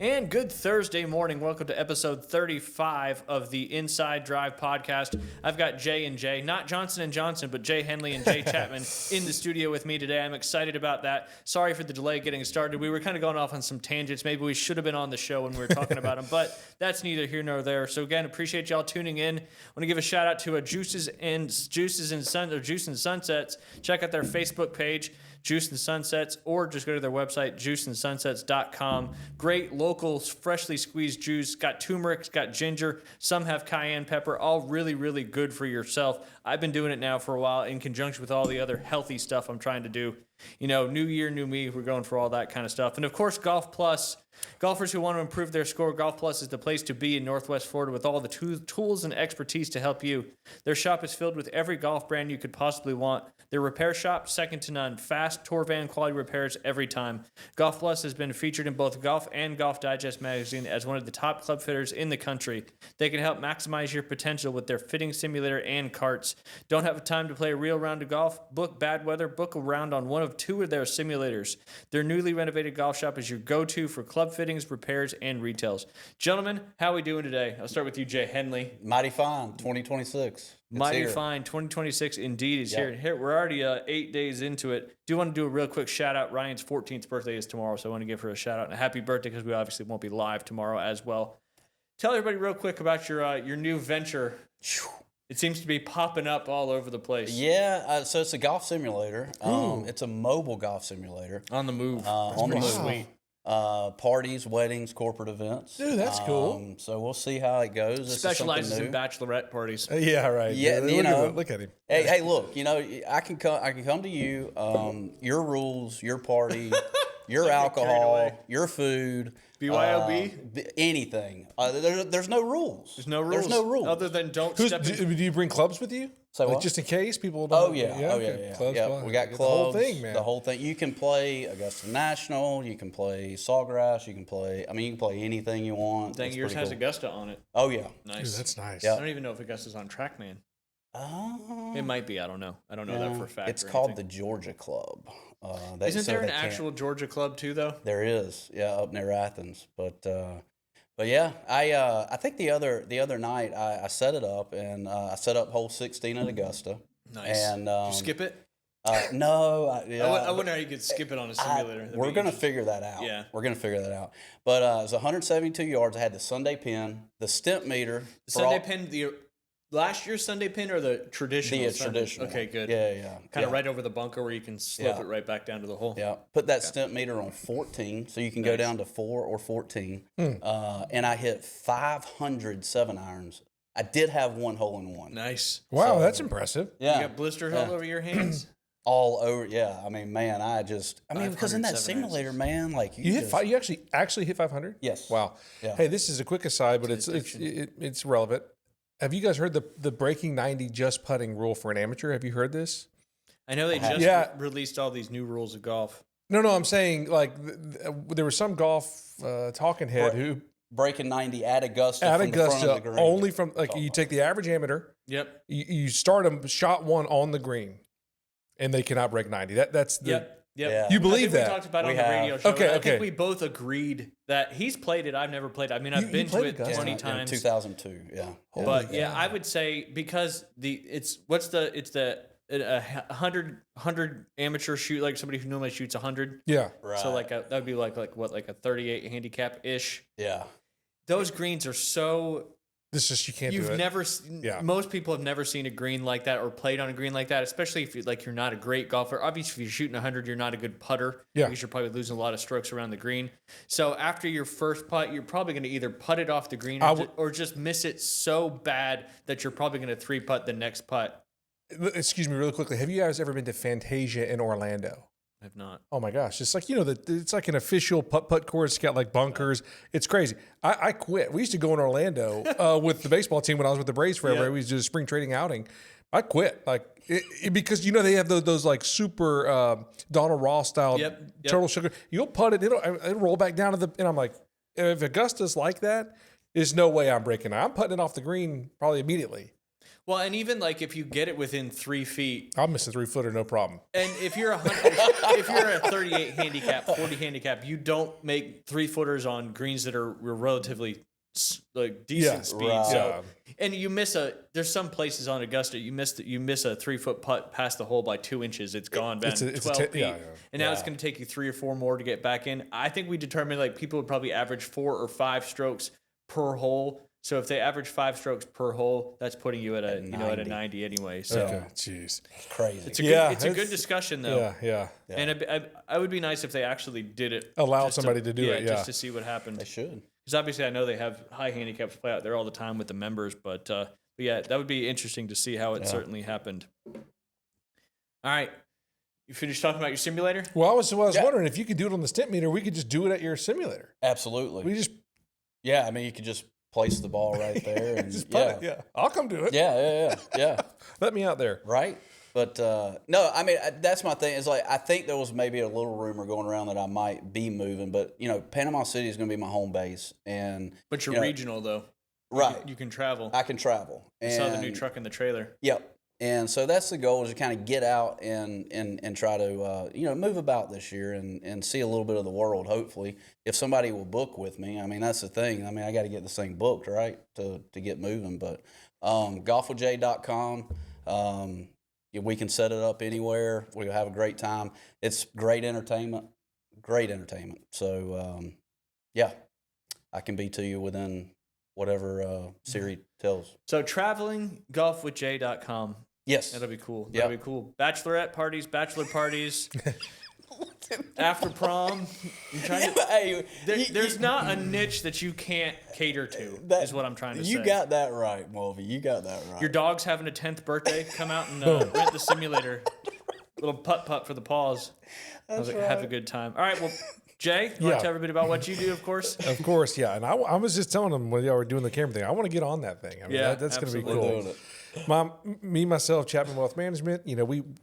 And good Thursday morning. Welcome to episode 35 of the Inside Drive podcast. I've got Jay and Jay, not Johnson & Johnson, but Jay Henley and Jay Chapman in the studio with me today. I'm excited about that. Sorry for the delay getting started. We were kind of going off on some tangents. Maybe we should have been on the show when we were talking about them, but that's neither here nor there. So again, appreciate y'all tuning in. I want to give a shout out to Juice and Sunsets. Check out their Facebook page, Juice and Sunsets, or just go to their website, juiceandsunsets.com. Great local, freshly squeezed juice. Got turmeric, got ginger. Some have cayenne pepper. All really, really good for yourself. I've been doing it now for a while in conjunction with all the other healthy stuff I'm trying to do. You know, new year, new me. We're going for all that kind of stuff. And of course, Golf Plus. Golfers who want to improve their score, Golf Plus is the place to be in Northwest Florida with all the tools and expertise to help you. Their shop is filled with every golf brand you could possibly want. Their repair shop, second to none. Fast tour van quality repairs every time. Golf Plus has been featured in both Golf and Golf Digest magazine as one of the top club fitters in the country. They can help maximize your potential with their fitting simulator and carts. Don't have time to play a real round of golf? Book bad weather. Book a round on one of two of their simulators. Their newly renovated golf shop is your go-to for club fittings, repairs, and retails. Gentlemen, how are we doing today? I'll start with you, Jay Henley. Mighty fine, 2026. Mighty fine, 2026 indeed is here. We're already 8 days into it. Do want to do a real quick shout out. Ryan's 14th birthday is tomorrow, so I want to give her a shout out and a happy birthday because we obviously won't be live tomorrow as well. Tell everybody real quick about your new venture. It seems to be popping up all over the place. Yeah, so it's a golf simulator. It's a mobile golf simulator. On the move. On the move. Sweet. Parties, weddings, corporate events. Dude, that's cool. So we'll see how it goes. This Specializes in bachelorette parties. Yeah, right. Yeah, look at him. Hey, look. You know, I can come to you. Your rules, your party, your alcohol, your food. BYOB? Anything. There's no rules. There's no rules. There's no rules. Other than don't step in. Do you bring clubs with you? So like what? just in case people don't. Oh yeah. Clubs, yeah. We got clubs. The whole thing, man. The whole thing. You can play Augusta National. You can play Sawgrass. You can play anything you want. Dang, yours has Augusta on it. Oh yeah. Nice. Dude, that's nice. Yeah. I don't even know if Augusta's on TrackMan. It might be. I don't know. I don't know that for a fact. It's called the Georgia Club. Isn't there an actual Georgia club too, though? There is. Yeah, up near Athens. But yeah, I think the other night I set it up and I set up hole 16 at Augusta. Nice. And did you skip it? No. I wonder how you could skip it on a simulator. We're gonna figure that out. Yeah, we're gonna figure that out. But it was 172 yards. I had the Sunday pin, the stimp meter. The Sunday pin, the last year's Sunday pin or the traditional? The traditional. Okay, good. Yeah. Kind of right over the bunker where you can slip it right back down to the hole. Yeah. Put that stimp meter on 14, so you can go down to 4 or 14. And I hit 500 7-irons. I did have one hole in one. Nice. Wow, that's impressive. Yeah. You got blisters all over your hands? All over, yeah. I mean, man, because in that simulator, man, like you actually hit 500. Yes. Wow. Yeah. Hey, this is a quick aside, but it's relevant. Have you guys heard the breaking 90 just putting rule for an amateur? Have you heard this? I know they just released all these new rules of golf. No, I'm saying like there was some golf talking head who breaking 90 at Augusta from the front of the green. Only from you take the average amateur. Yep. You start them shot one on the green, and they cannot break 90. That's the. Yep. Yeah. You believe that? We talked about it on the radio show. Okay. I think we both agreed that he's played it. I've never played it. I mean, I've been to it 20 times. In 2002, yeah. But yeah, I would say because it's the 100 amateur shoot, like somebody who normally shoots 100. Yeah. Right. So that would be like a 38 handicap ish. Yeah. Those greens are so. You can't do it. Most people have never seen a green like that or played on a green like that, especially if you're not a great golfer. Obviously, if you're shooting 100, you're not a good putter because you're probably losing a lot of strokes around the green. So after your first putt, you're probably going to either putt it off the green or just miss it so bad that you're probably going to 3-putt the next putt. Excuse me, really quickly. Have you guys ever been to Fantasia in Orlando? I have not. Oh my gosh. It's like, it's like an official putt course. It's got like bunkers. It's crazy. I quit. We used to go in Orlando with the baseball team when I was with the Braves forever. We used to do a spring trading outing. I quit. Because they have those like super Donald Ross style turtle sugar. You'll putt it, it'll roll back down and I'm like, if Augusta's like that, there's no way I'm breaking it. I'm putting it off the green probably immediately. Well, and even like if you get it within 3 feet, I'll miss a 3-footer, no problem. and if you're if you're a 38 handicap, 40 handicap, you don't make 3-footers on greens that are relatively like decent speed. Right. So, and you miss there's some places on Augusta you miss a 3-foot putt past the hole by 2 inches. It's gone, man. 12 feet, and now it's going to take you 3 or 4 more to get back in. I think we determined like people would probably average 4 or 5 strokes per hole. So if they average 5 strokes per hole, that's putting you at a 90 anyway. So jeez, It's crazy. it's a good discussion though. Yeah. And I would be nice if they actually did it. Allow somebody to do it. Yeah, just to see what happened. They should. Because obviously I know they have high handicaps play out there all the time with the members, but yeah, that would be interesting to see how it certainly happened. All right. You finished talking about your simulator? Well, I was wondering if you could do it on the stent meter, we could just do it at your simulator. Absolutely. We I mean, you could just place the ball right there and just putt it. I'll come do it. Yeah. Let me out there. Right. But no, I mean, that's my thing. It's like I think there was maybe a little rumor going around that I might be moving, but Panama City is going to be my home base, but you're regional though, right? You can travel. I can travel. I saw the new truck in the trailer. Yep. And so that's the goal, is to kind of get out and try to move about this year and see a little bit of the world. Hopefully, if somebody will book with me, I mean that's the thing. I mean I got to get this thing booked, right, to get moving. But golfwithjay.com. We can set it up anywhere. We'll have a great time. It's great entertainment. So, I can be to you within whatever Siri tells. So traveling, golfwithjay.com. Yes. That'll be cool. That'll be cool. Bachelorette parties, bachelor parties, after prom. There's not a niche that you can't cater to, is what I'm trying to say. You got that right, Mulvey. You got that right. Your dog's having a 10th birthday. Come out and rent the simulator. Little putt for the paws. Have a good time. All right, well, Jay, you want to tell everybody about what you do, of course? Of course, yeah. And I was just telling them when y'all were doing the camera thing, I want to get on that thing. I mean, that's going to be cool. Myself, Chapman Wealth Management,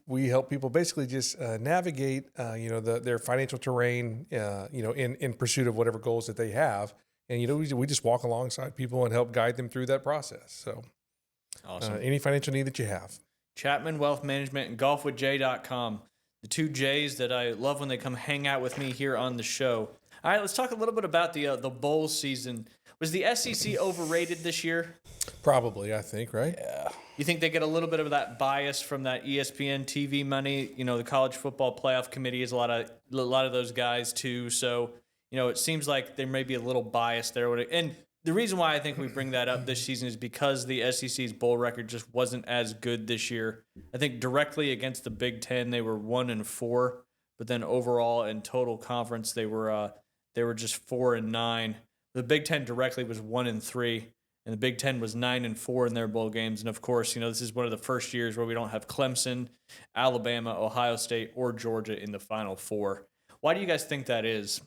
we help people basically just navigate, their financial terrain, in pursuit of whatever goals that they have. And, we just walk alongside people and help guide them through that process. So awesome. Any financial need that you have. Chapman Wealth Management and golfwithjay.com. The 2 J's that I love when they come hang out with me here on the show. All right, let's talk a little bit about the bowl season. Was the SEC overrated this year? Probably, I think, right? Yeah. You think they get a little bit of that bias from that ESPN TV money? The college football playoff committee is a lot of those guys too. So, it seems like there may be a little bias there. And the reason why I think we bring that up this season is because the SEC's bowl record just wasn't as good this year. I think directly against the Big Ten, they were 1-4, but then overall in total conference, they were just 4-9. The Big Ten directly was 1-3, and the Big Ten was 9-4 in their bowl games. And of course, this is one of the first years where we don't have Clemson, Alabama, Ohio State, or Georgia in the Final Four. Why do you guys think that is?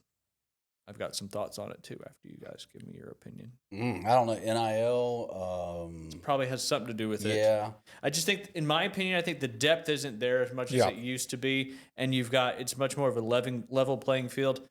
I've got some thoughts on it too after you guys give me your opinion. I don't know. NIL probably has something to do with it. Yeah. I just think, in my opinion, I think the depth isn't there as much as it used to be, and it's much more of a level playing field.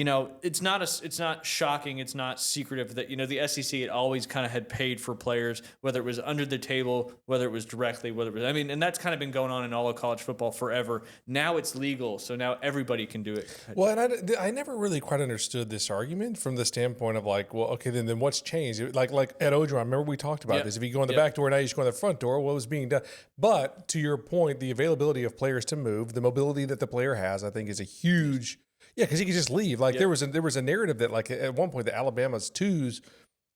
It's not shocking. It's not secretive that, the SEC had always kind of had paid for players, whether it was under the table, whether it was directly, and that's kind of been going on in all of college football forever. Now it's legal. So now everybody can do it. Well, and I never really quite understood this argument from the standpoint of like, well, okay, then what's changed? Like at Odron, remember we talked about this. If you go in the back door, now you just go in the front door. What was being done? But to your point, the availability of players to move, the mobility that the player has, I think is a huge. Yeah, because he could just leave. Like there was a narrative that like at one point the Alabama's 2s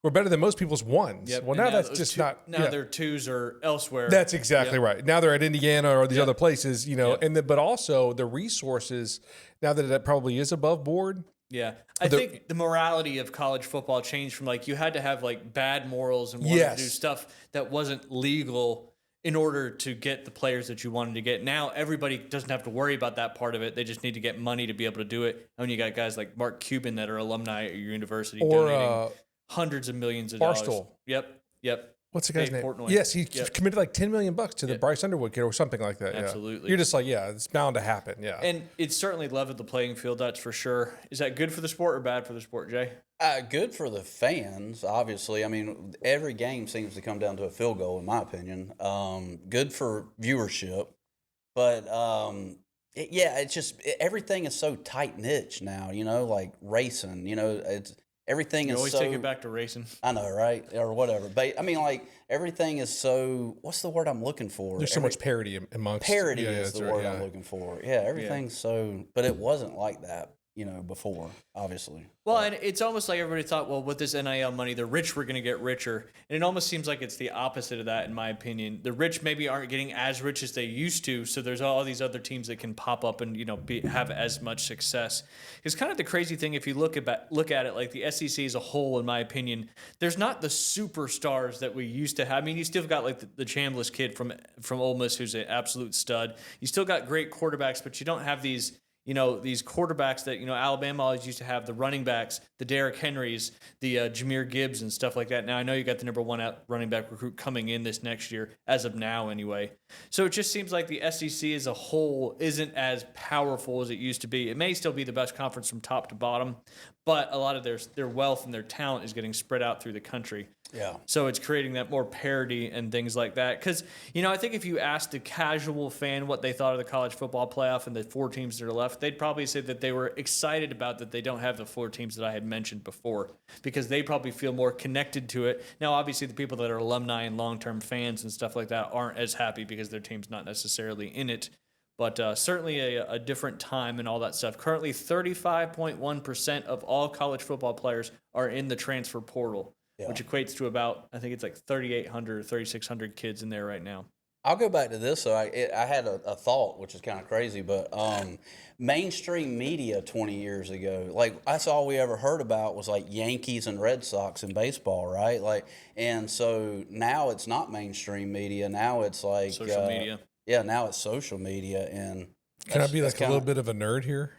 were better than most people's 1s. Yep. Well, now that's just not. Now their 2s are elsewhere. That's exactly right. Now they're at Indiana or these other places, but also the resources. Now that it probably is above board. Yeah, I think the morality of college football changed from like you had to have like bad morals and wanted to do stuff that wasn't legal in order to get the players that you wanted to get. Now everybody doesn't have to worry about that part of it. They just need to get money to be able to do it. And you got guys like Mark Cuban that are alumni at your university donating hundreds of millions of dollars. Barstool. Yep. What's the guy's Dave name? Portnoy. Yes, he Yep. committed like $10 million to the Bryce Underwood kid or something like that. Absolutely. Yeah. You're just like, yeah, it's bound to happen. Yeah. And it's certainly leveled the playing field, that's for sure. Is that good for the sport or bad for the sport, Jay? Good for the fans, obviously. I mean, every game seems to come down to a field goal, in my opinion. Good for viewership, but it's just everything is so tight knit now. You know, like racing. You know, everything You is always so. take it back to racing. I know, right, or whatever. But I mean, like everything is so. What's the word I'm looking for? There's so much parity amongst. Parity yeah, is the word I'm looking for. Yeah, everything's so. But it wasn't like that, before, obviously. Well, and it's almost like everybody thought, well, with this NIL money, the rich were going to get richer. And it almost seems like it's the opposite of that, in my opinion. The rich maybe aren't getting as rich as they used to, so there's all these other teams that can pop up and, have as much success. It's kind of the crazy thing if you look at it, like the SEC as a whole, in my opinion, there's not the superstars that we used to have. I mean, you still got like the Chambliss kid from Ole Miss, who's an absolute stud. You still got great quarterbacks, but you don't have these these quarterbacks that, Alabama always used to have, the running backs, the Derrick Henrys, the Jahmyr Gibbs and stuff like that. Now, I know you got the number 1 running back recruit coming in this next year, as of now anyway. So it just seems like the SEC as a whole isn't as powerful as it used to be. It may still be the best conference from top to bottom, but a lot of their wealth and their talent is getting spread out through the country. Yeah. So it's creating that more parity and things like that. Because, I think if you asked the casual fan what they thought of the college football playoff and the 4 teams that are left, they'd probably say that they were excited about that they don't have the 4 teams that I had mentioned before, because they probably feel more connected to it. Now, obviously, the people that are alumni and long-term fans and stuff like that aren't as happy because their team's not necessarily in it. But certainly a different time and all that stuff. Currently, 35.1% of all college football players are in the transfer portal. Yeah. Which equates to about, I think it's like 3,800 or 3,600 kids in there right now. I'll go back to this. So I had a thought, which is kind of crazy, but mainstream media 20 years ago, like that's all we ever heard about was like Yankees and Red Sox in baseball, right? Like, and so now it's not mainstream media. Now it's like social media. Yeah, now it's social media. And can I be like a little bit of a nerd here?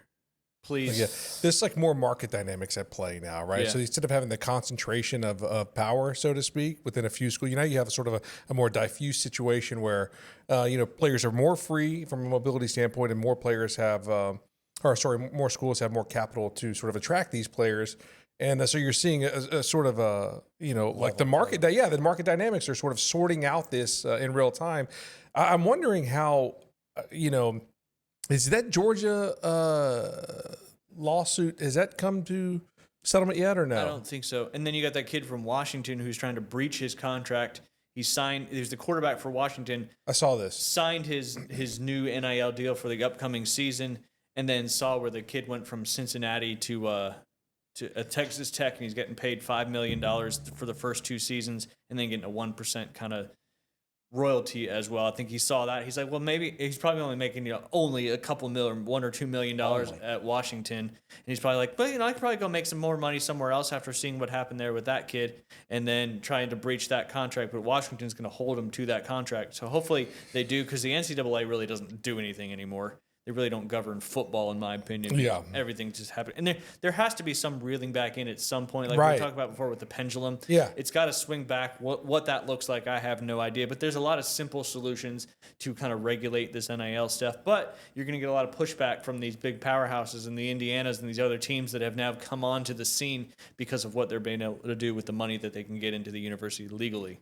Please. Yeah, there's like more market dynamics at play now, right? Yeah. So instead of having the concentration of power, so to speak, within a few schools, you have sort of a more diffuse situation where, players are more free from a mobility standpoint, and more players have, more schools have more capital to sort of attract these players. And so you're seeing a sort of like the market, the market dynamics are sort of sorting out this in real time. I'm wondering how, is that Georgia lawsuit, has that come to settlement yet or no? I don't think so. And then you got that kid from Washington who's trying to breach his contract. He's the quarterback for Washington. I saw this. Signed his new NIL deal for the upcoming season, and then saw where the kid went from Cincinnati to a Texas Tech, and he's getting paid $5 million for the first 2 seasons, and then getting a 1% kind of royalty as well. I think he saw that. He's like, well, maybe he's probably only making only a couple million, $1 or $2 million at Washington, and he's probably like, but I could probably go make some more money somewhere else after seeing what happened there with that kid, and then trying to breach that contract. But Washington's going to hold him to that contract, so hopefully they do, because the NCAA really doesn't do anything anymore. They really don't govern football, in my opinion. Yeah. Everything just happened. And there has to be some reeling back in at some point. Like right. we talked about before with the pendulum. Yeah. It's got to swing back. What that looks like, I have no idea. But there's a lot of simple solutions to kind of regulate this NIL stuff. But you're going to get a lot of pushback from these big powerhouses and the Indianas and these other teams that have now come onto the scene because of what they're being able to do with the money that they can get into the university legally.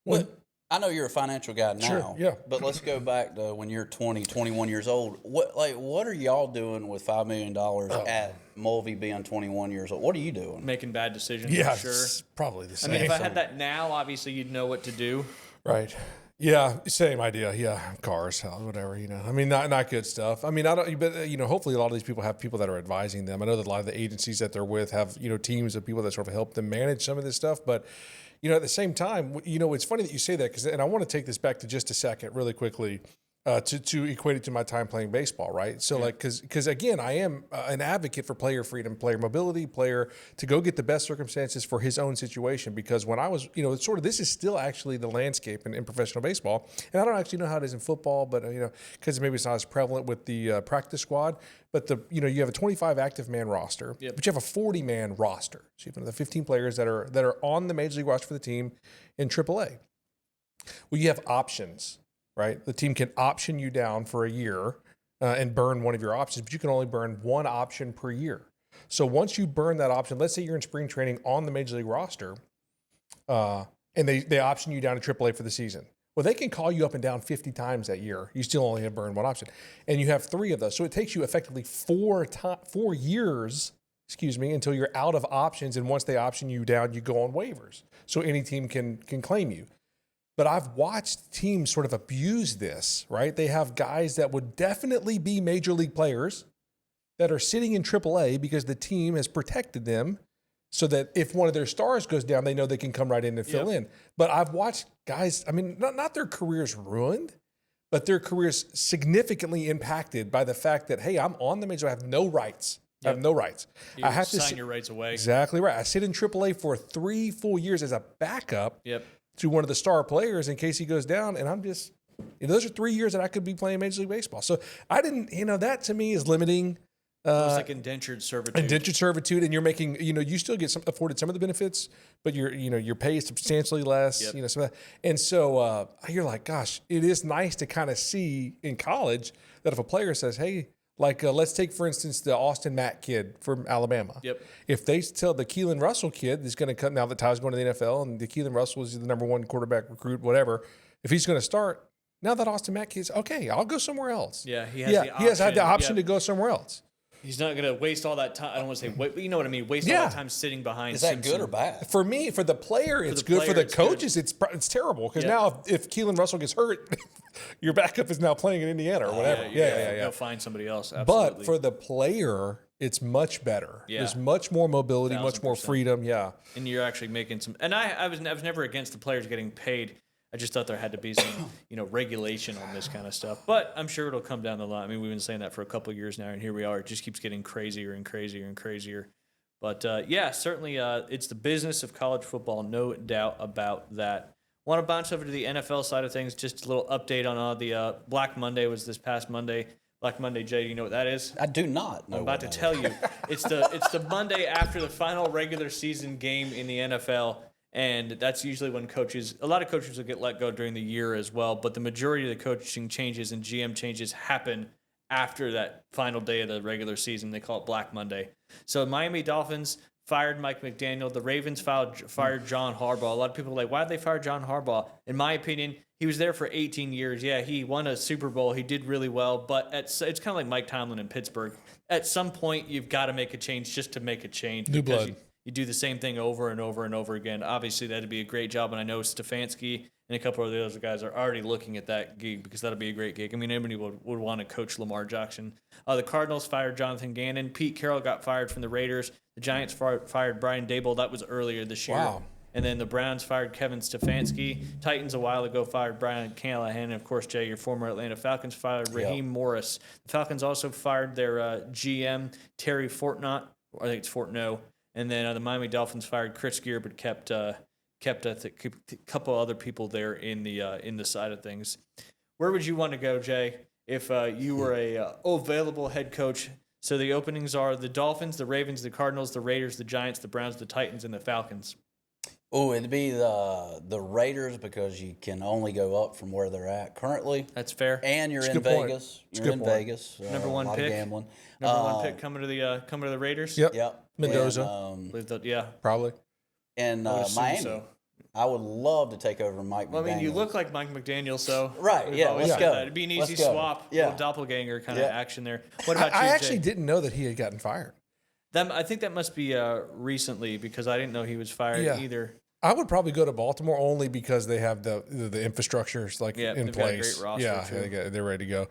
Well, I know you're a financial guy now, sure, yeah. But let's go back to when you're 20, 21 years old. What are y'all doing with $5 million at Mulvey being 21 years old? What are you doing? Making bad decisions, yeah, for sure. It's probably the same. I mean, if I had that now, obviously you'd know what to do. Right. Yeah, same idea. Yeah, cars, whatever, I mean, not good stuff. I mean, but hopefully a lot of these people have people that are advising them. I know that a lot of the agencies that they're with have, teams of people that sort of help them manage some of this stuff, but at the same time, it's funny that you say that, and I want to take this back to just a second really quickly to equate it to my time playing baseball, right? So because again, I am an advocate for player freedom, player mobility, player to go get the best circumstances for his own situation. Because when I was, it's sort of, this is still actually the landscape in professional baseball. And I don't actually know how it is in football, but, because maybe it's not as prevalent with the practice squad. But you have a 25 active man roster, but you have a 40 man roster. So you have another 15 players that are on the major league roster for the team in AAA. Well, you have options, right? The team can option you down for a year and burn one of your options, but you can only burn one option per year. So once you burn that option, let's say you're in spring training on the Major League roster, and they option you down to AAA for the season. Well, they can call you up and down 50 times that year. You still only have burned one option. And you have 3 of those. So it takes you effectively 4 years, until you're out of options. And once they option you down, you go on waivers. So any team can claim you. But I've watched teams sort of abuse this, right? They have guys that would definitely be major league players that are sitting in AAA because the team has protected them so that if one of their stars goes down, they know they can come right in and fill in. But I've watched guys, I mean, not their careers ruined, but their careers significantly impacted by the fact that, hey, I'm on the major, I have no rights. I have no rights. I have to sign your rights away. Exactly right. I sit in AAA for 3 full years as a backup to one of the star players in case he goes down, and I'm just, those are 3 years that I could be playing Major League Baseball. So I didn't, that to me is limiting. It's like indentured servitude. Indentured servitude, and you're making, you still get afforded some of the benefits, but your pay is substantially less. Some of that. And so you're like, gosh, it is nice to kind of see in college that if a player says, hey, like let's take for instance the Austin Mack kid from Alabama. If they tell the Keelan Russell kid is going to come now that Ty's going to the NFL and the Keelan Russell is the number 1 quarterback recruit, whatever, if he's going to start. Now that Austin Mack kid's okay, I'll go somewhere else. He has had the option to go somewhere else. He's not going to waste all that time. I don't want to say wait, but you know what I mean. Waste all that time sitting behind. Is that good or bad? For me, for the player, it's good. For the coaches, it's terrible because now if Keelan Russell gets hurt, your backup is now playing in Indiana or whatever. They'll find somebody else. Absolutely. But for the player, it's much better. There's much more mobility, much more freedom. Yeah, and you're actually making some. And I was never against the players getting paid. I just thought there had to be some, regulation on this kind of stuff. But I'm sure it'll come down the line. I mean, we've been saying that for a couple of years now, and here we are. It just keeps getting crazier and crazier and crazier. But, certainly it's the business of college football, no doubt about that. Want to bounce over to the NFL side of things, just a little update on the Black Monday was this past Monday. Black Monday, Jay, do you know what that is? I do not know. I'm about to tell you. It's the Monday after the final regular season game in the NFL. And that's usually when a lot of coaches will get let go during the year as well. But the majority of the coaching changes and GM changes happen after that final day of the regular season. They call it Black Monday. So Miami Dolphins fired Mike McDaniel. The Ravens fired John Harbaugh. A lot of people are like, why did they fire John Harbaugh? In my opinion, he was there for 18 years. Yeah, he won a Super Bowl. He did really well. But it's kind of like Mike Tomlin in Pittsburgh. At some point, you've got to make a change just to make a change. New blood. You do the same thing over and over and over again. Obviously, that'd be a great job, and I know Stefanski and a couple of the other guys are already looking at that gig because that'd be a great gig. I mean, anybody would want to coach Lamar Jackson. The Cardinals fired Jonathan Gannon. Pete Carroll got fired from the Raiders. The Giants fired Brian Daboll. That was earlier this year. Wow. And then the Browns fired Kevin Stefanski. Titans a while ago fired Brian Callahan. And, of course, Jay, your former Atlanta Falcons fired Raheem Morris. The Falcons also fired their GM, Terry Fortnott. I think it's Fortno. And then the Miami Dolphins fired Chris Gear, but kept a couple other people there in the side of things. Where would you want to go, Jay, if you were a available head coach? So the openings are the Dolphins, the Ravens, the Cardinals, the Raiders, the Giants, the Browns, the Titans, and the Falcons. Oh, it'd be the Raiders because you can only go up from where they're at currently. That's fair. And you're in Vegas. You're in Vegas. Number one pick. Gambling. Number one pick coming to the Raiders. Yep. Mendoza. And, probably. And Miami. So. I would love to take over Mike McDaniel. Well, I mean, you look like Mike McDaniel, so right. Yeah, let's go. It'd be an easy swap, little doppelganger kind of action there. What about you, I actually didn't know that he had gotten fired. I think that must be recently because I didn't know he was fired either. I would probably go to Baltimore only because they have the infrastructures in place. Got a great roster they're ready to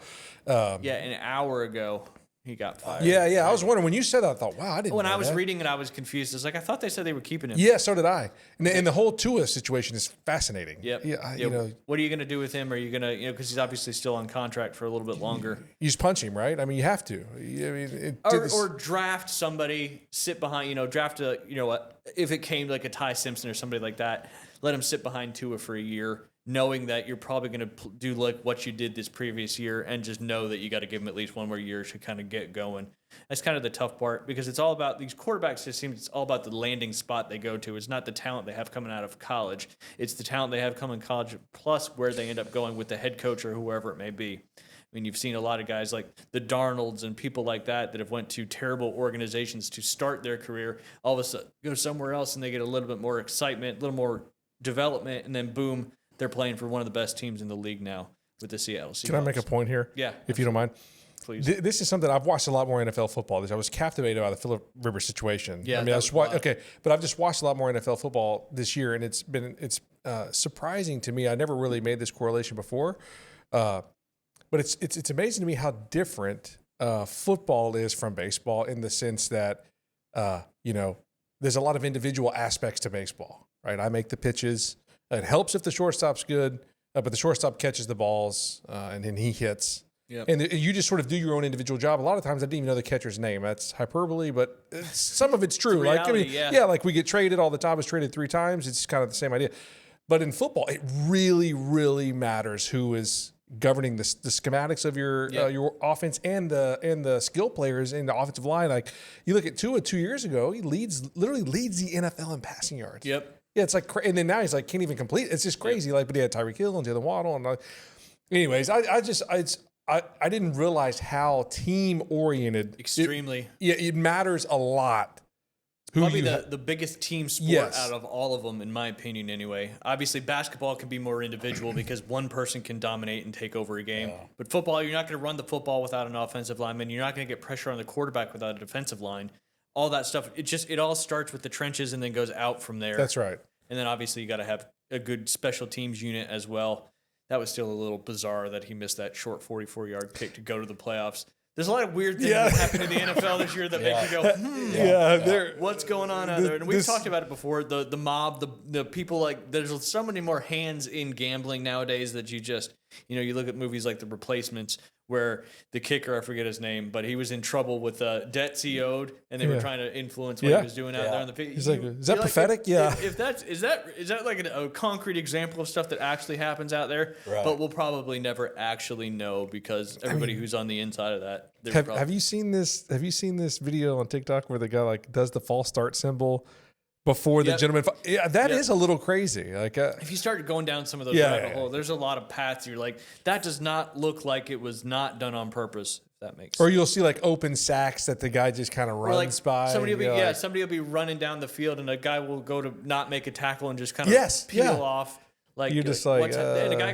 go. An hour ago he got fired. Yeah. I was wondering when you said that. I thought, wow, I didn't. When know I was that. reading it, I was confused. I was like, I thought they said they were keeping him. Yeah, so did I. And the whole Tua situation is fascinating. Yep. Yeah. What are you going to do with him? Are you going to, because he's obviously still on contract for a little bit longer. You just punch him, right? I mean, you have to. Or draft somebody, sit behind. Draft if it came like a Ty Simpson or somebody like that, let him sit behind Tua for a year knowing that you're probably going to do like what you did this previous year and just know that you got to give them at least one more year to kind of get going. That's kind of the tough part because it's all about these quarterbacks. It seems it's all about the landing spot they go to. It's not the talent they have coming out of college. It's the talent they have coming in college plus where they end up going with the head coach or whoever it may be. I mean, you've seen a lot of guys like the Darnolds and people like that have went to terrible organizations to start their career. All of a sudden, go somewhere else and they get a little bit more excitement, a little more development, and then boom, they're playing for one of the best teams in the league now with the Seattle Seahawks. Can I make a point here? Yeah. If you don't mind. Please. This is something I've watched a lot more NFL football. I was captivated by the Phillip Rivers situation. Yeah, I mean, but I've just watched a lot more NFL football this year, and it's surprising to me. I never really made this correlation before, but it's amazing to me how different football is from baseball in the sense that there's a lot of individual aspects to baseball. Right, I make the pitches. It helps if the shortstop's good, but the shortstop catches the balls and then he hits. Yep. And you just sort of do your own individual job. A lot of times I didn't even know the catcher's name. That's hyperbole, but some of it's true. Like we get traded all the time. It's traded 3 times. It's kind of the same idea. But in football, it really, really matters who is governing the schematics of your offense and the skill players in the offensive line. Like you look at Tua 2 years ago, he literally leads the NFL in passing yards. Yep. Yeah, it's like, and then now he's like can't even complete. It's just crazy. Like, but he had Tyreek Hill and Jalen Waddle, and anyways, I didn't realize how team oriented. Extremely. It matters a lot. Probably the biggest team sport out of all of them, in my opinion, anyway. Obviously, basketball can be more individual because one person can dominate and take over a game. Yeah. But football, you're not going to run the football without an offensive lineman. You're not going to get pressure on the quarterback without a defensive line. All that stuff, it all starts with the trenches and then goes out from there. That's right. And then obviously you got to have a good special teams unit as well. That was still a little bizarre that he missed that short 44-yard kick to go to the playoffs. There's a lot of weird things that happen in the NFL this year that make you go, what's going on out there? And we've talked about it before. The mob, the people, like there's so many more hands in gambling nowadays that you just, you look at movies like The Replacements where the kicker, I forget his name, but he was in trouble with debts he owed, and they were trying to influence what he was doing out there on the field. He's like, is that prophetic? If is that like a concrete example of stuff that actually happens out there? Right. But we'll probably never actually know because everybody who's on the inside of that. Have you seen this? Have you seen this video on TikTok where the guy like does the false start symbol before the gentleman? That is a little crazy. Like if you start going down some of those rabbit holes, there's a lot of paths. You're like, that does not look like it was not done on purpose. If that makes sense. Or you'll see like open sacks that the guy just kind of runs by. Somebody will be running down the field and a guy will go to not make a tackle and just kind of peel off. Like you're just like, and a guy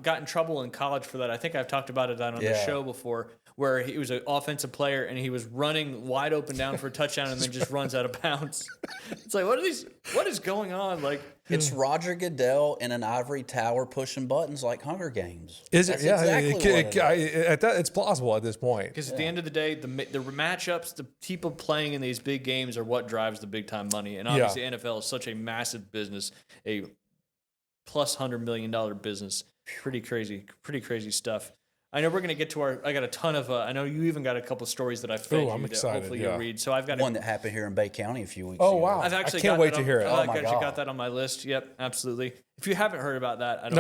got in trouble in college for that. I think I've talked about it on the show before, where he was an offensive player and he was running wide open down for a touchdown and then just runs out of bounds. It's like, what is going on? Like it's Roger Goodell in an ivory tower pushing buttons like Hunger Games. Is it? It's plausible at this point. Because at the end of the day, the matchups, the people playing in these big games are what drives the big time money. And obviously, NFL is such a massive business, a plus $100 million business. Pretty crazy stuff. I know we're going to get to I got a ton of, I know you even got a couple stories that I fed you I'm excited, hopefully you'll read. So I've got one that happened here in Bay County a few weeks ago. Wow. I can't wait to hear it. I actually got that on my list. Yep, absolutely. If you haven't heard about that, I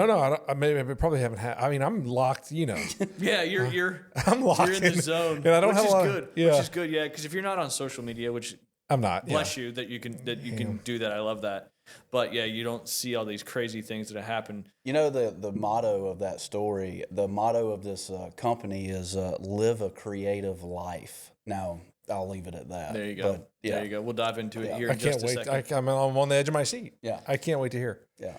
probably haven't had. I mean, I'm locked. Yeah, you're I'm locked. You're in the zone, and I don't which have is good. Which is good. Yeah, because if you're not on social media, which I'm not. Bless you that you can do that. I love that. But yeah, you don't see all these crazy things that happen. The motto of that story, the motto of this company is live a creative life. Now, I'll leave it at that. There you go. But, there you go. We'll dive into it here in just a second. I'm on the edge of my seat. Yeah. I can't wait to hear. Yeah.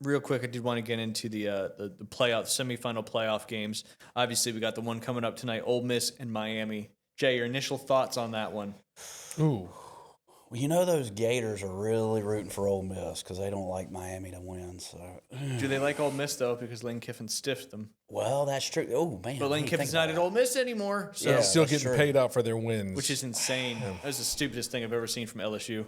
Real quick, I did want to get into the semifinal playoff games. Obviously, we got the one coming up tonight, Ole Miss and Miami. Jay, your initial thoughts on that one? Ooh. Well, those Gators are really rooting for Ole Miss because they don't like Miami to win. So, do they like Ole Miss though? Because Lane Kiffin stiffed them. Well, that's true. Oh man, but Lane Kiffin's not at Ole Miss anymore, so they're still getting paid out for their wins, which is insane. That's the stupidest thing I've ever seen from LSU.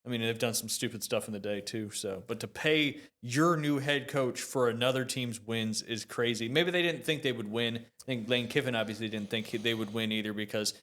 I mean, they've done some stupid stuff in the day too. So, but to pay your new head coach for another team's wins is crazy. Maybe they didn't think they would win. I think Lane Kiffin obviously didn't think they would win either because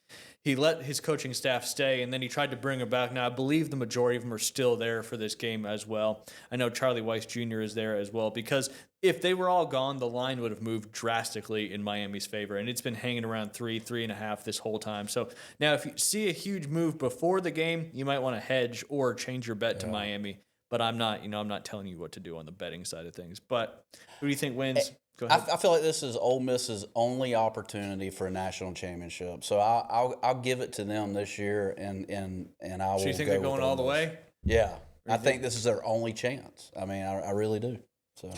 he let his coaching staff stay and then he tried to bring them back. Now, I believe the majority of them are still there for this game as well. I know Charlie Weiss Jr. is there as well because if they were all gone, the line would have moved drastically in Miami's favor, and it's been hanging around 3.5 this whole time. So now if you see a huge move before the game, you might want to hedge or change your bet to Miami. But I'm not telling you what to do on the betting side of things. But who do you think wins? Go ahead. I feel like this is Ole Miss's only opportunity for a national championship, so I'll give it to them this year, and I will. So you think go they're going with all the Ole Miss. way? Yeah, I think this is their only chance. I mean, I really do. So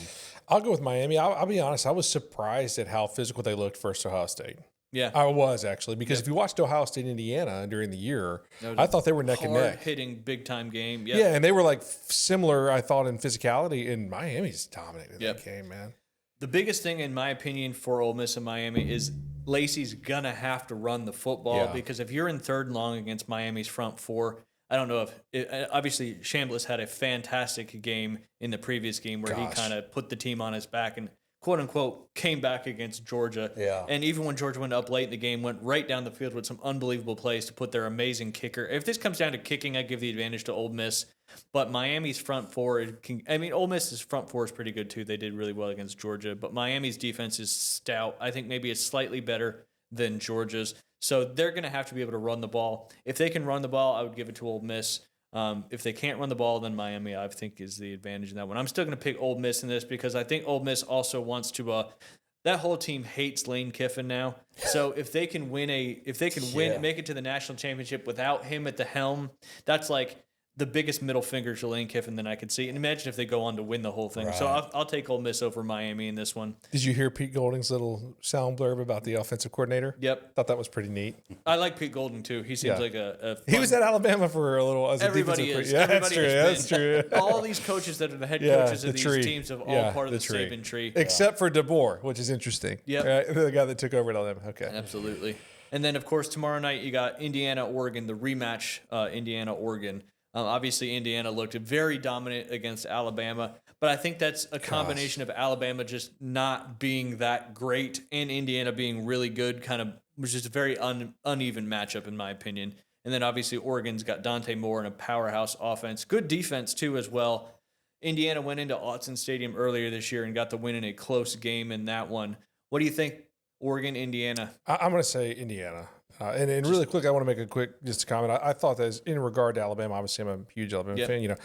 I'll go with Miami. I'll be honest. I was surprised at how physical they looked versus Ohio State. Yeah, I was actually because if you watched Ohio State, Indiana during the year, I thought they were neck and neck. Hitting big time game. Yep. Yeah, and they were like similar. I thought in physicality, and Miami's dominated that game, man. The biggest thing, in my opinion, for Ole Miss and Miami is Lacey's gonna have to run the football because if you're in third and long against Miami's front four, I don't know if obviously Chambliss had a fantastic game in the previous game where he kind of put the team on his back and quote unquote came back against Georgia. Yeah. And even when Georgia went up late in the game, went right down the field with some unbelievable plays to put their amazing kicker. If this comes down to kicking, I give the advantage to Ole Miss. But Miami's front four Ole Miss's front four is pretty good too. They did really well against Georgia. But Miami's defense is stout. I think maybe it's slightly better than Georgia's. So they're going to have to be able to run the ball. If they can run the ball, I would give it to Ole Miss. If they can't run the ball, then Miami, I think, is the advantage in that one. I'm still going to pick Ole Miss in this because I think Ole Miss also wants to. That whole team hates Lane Kiffin now. So if they can win, make it to the national championship without him at the helm, that's like the biggest middle finger to Lane Kiffin than I could see. And imagine if they go on to win the whole thing. Right. So I'll take Ole Miss over Miami in this one. Did you hear Pete Golding's little sound blurb about the offensive coordinator? Yep. Thought that was pretty neat. I like Pete Golding too. He seems like a fun, He was at Alabama for a little as a everybody defensive is. Yeah, Everybody that's true. has been. All these coaches that are the head coaches of the these tree. teams have all part of the Saban tree. Except for DeBoer, which is interesting. Yep. Right? The guy that took over at Alabama. Okay. Absolutely. And then, of course, tomorrow night you got Indiana-Oregon, the rematch, Indiana-Oregon. Obviously, Indiana looked very dominant against Alabama, but I think that's a combination of Alabama just not being that great and Indiana being really good, kind of was just a very uneven matchup, in my opinion. And then, obviously, Oregon's got Dante Moore and a powerhouse offense. Good defense, too, as well. Indiana went into Autzen Stadium earlier this year and got the win in a close game in that one. What do you think, Oregon, Indiana? I'm going to say Indiana. And really quick, I want to make a quick just comment. I thought that in regard to Alabama, obviously I'm a huge Alabama fan.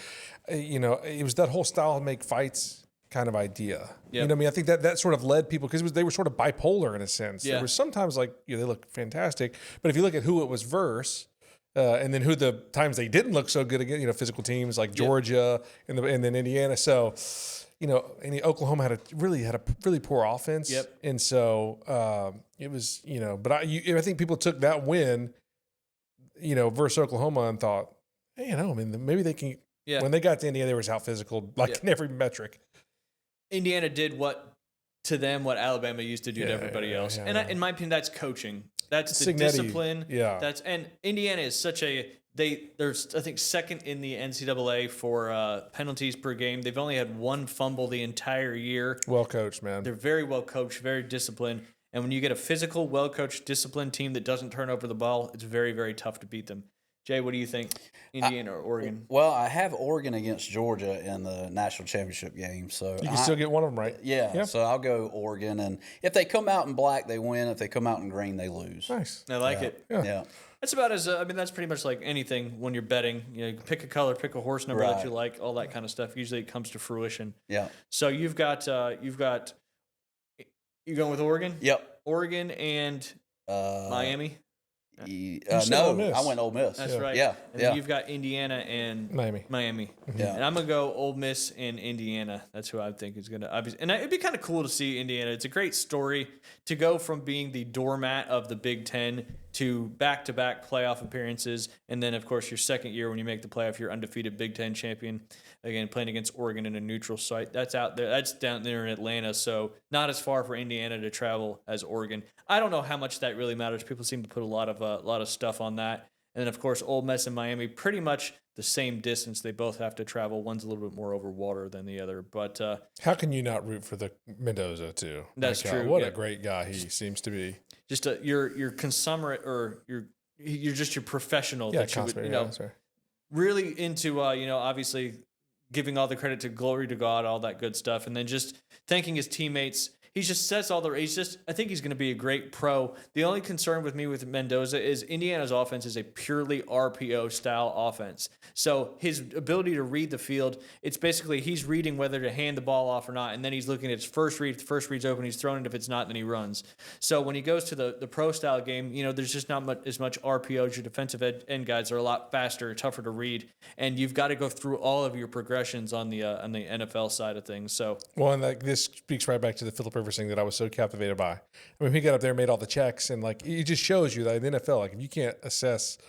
It was that whole style of make fights kind of idea. You know what I mean? I think that sort of led people because they were sort of bipolar in a sense. There were sometimes like they look fantastic, but if you look at who it was versus, and then who the times they didn't look so good again, physical teams like Georgia and then Indiana. So. And Oklahoma had a really poor offense. Yep. And so it was, but I think people took that win, versus Oklahoma and thought, hey, maybe they can. Yeah. When they got to Indiana, they were out physical, in every metric. Indiana did what Alabama used to do to everybody else. Yeah, and in my opinion, that's coaching. That's the Signetti. discipline. Yeah. And Indiana is such they're I think second in the NCAA for penalties per game. They've only had one fumble the entire year. Well coached, man. They're very well coached, very disciplined. And when you get a physical, well coached, disciplined team that doesn't turn over the ball, it's very, very tough to beat them. Jay, what do you think? Indiana or Oregon? Well, I have Oregon against Georgia in the national championship game, so you can still get one of them, right? Yeah, so I'll go Oregon, and if they come out in black, they win. If they come out in green, they lose. Nice. I like it. Yeah. That's about as that's pretty much like anything when you're betting. You pick a color, pick a horse number that you like, all that kind of stuff. Usually it comes to fruition. Yeah. So you going with Oregon? Yep. Oregon and Miami. No, I went Ole Miss. That's right. Yeah. And then you've got Indiana and Miami. Yeah. And I'm gonna go Ole Miss and Indiana. That's who I think is gonna. And it'd be kind of cool to see Indiana. It's a great story to go from being the doormat of the Big Ten to back-to-back playoff appearances, and then of course your second year when you make the playoff, you're undefeated Big Ten champion. Again, playing against Oregon in a neutral site. That's out there. That's down there in Atlanta, so not as far for Indiana to travel as Oregon. I don't know how much that really matters. People seem to put a lot of stuff on that. And then, of course, Ole Miss and Miami, pretty much the same distance. They both have to travel. One's a little bit more over water than the other. But how can you not root for the Mendoza too? That's true. What a great guy he seems to be. Just your consummate, or you're just your professional. Yeah, that you would, really into obviously giving all the credit to glory to God, all that good stuff, and then just thanking his teammates. He just sets all the. I think he's going to be a great pro. The only concern with me with Mendoza is Indiana's offense is a purely RPO style offense. So his ability to read the field, it's basically he's reading whether to hand the ball off or not, and then he's looking at his first read. If the first read's open, he's throwing it. If it's not, then he runs. So when he goes to the pro style game, there's just not as much RPOs. Your defensive end guys are a lot faster, tougher to read, and you've got to go through all of your progressions on the NFL side of things. So and this speaks right back to the Philip Rivers thing that I was so captivated by. I mean, he got up there and made all the checks, and it just shows you that in the NFL, if you can't assess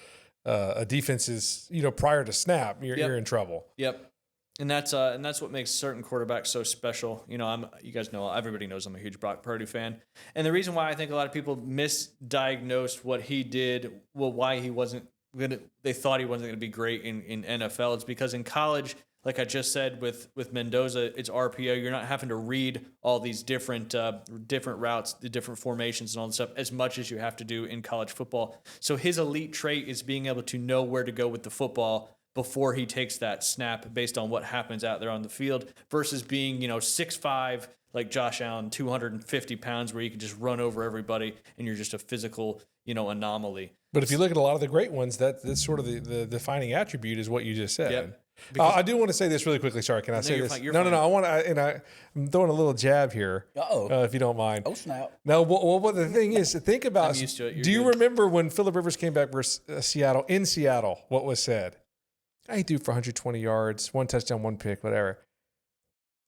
a defense's, prior to snap, you're in trouble. Yep. And that's what makes certain quarterbacks so special. You guys know, everybody knows I'm a huge Brock Purdy fan, and the reason why I think a lot of people misdiagnosed what he did, why he wasn't they thought he wasn't going to be great in NFL, is because in college, like I just said, with Mendoza, it's RPO. You're not having to read all these different routes, the different formations and all this stuff as much as you have to do in college football. So his elite trait is being able to know where to go with the football before he takes that snap based on what happens out there on the field versus being, 6'5", like Josh Allen, 250 pounds, where you can just run over everybody and you're just a physical, anomaly. But if you look at a lot of the great ones, that's sort of the defining attribute is what you just said. Yep. I do want to say this really quickly. Sorry, can I say this? Fine, no. I want to, I'm throwing a little jab here. If you don't mind. Oh, snap. No, what the thing is, think about. I'm used to it. Do you remember when Philip Rivers came back versus Seattle? In Seattle, what was said? He threw for 120 yards, 1 touchdown, 1 pick, whatever.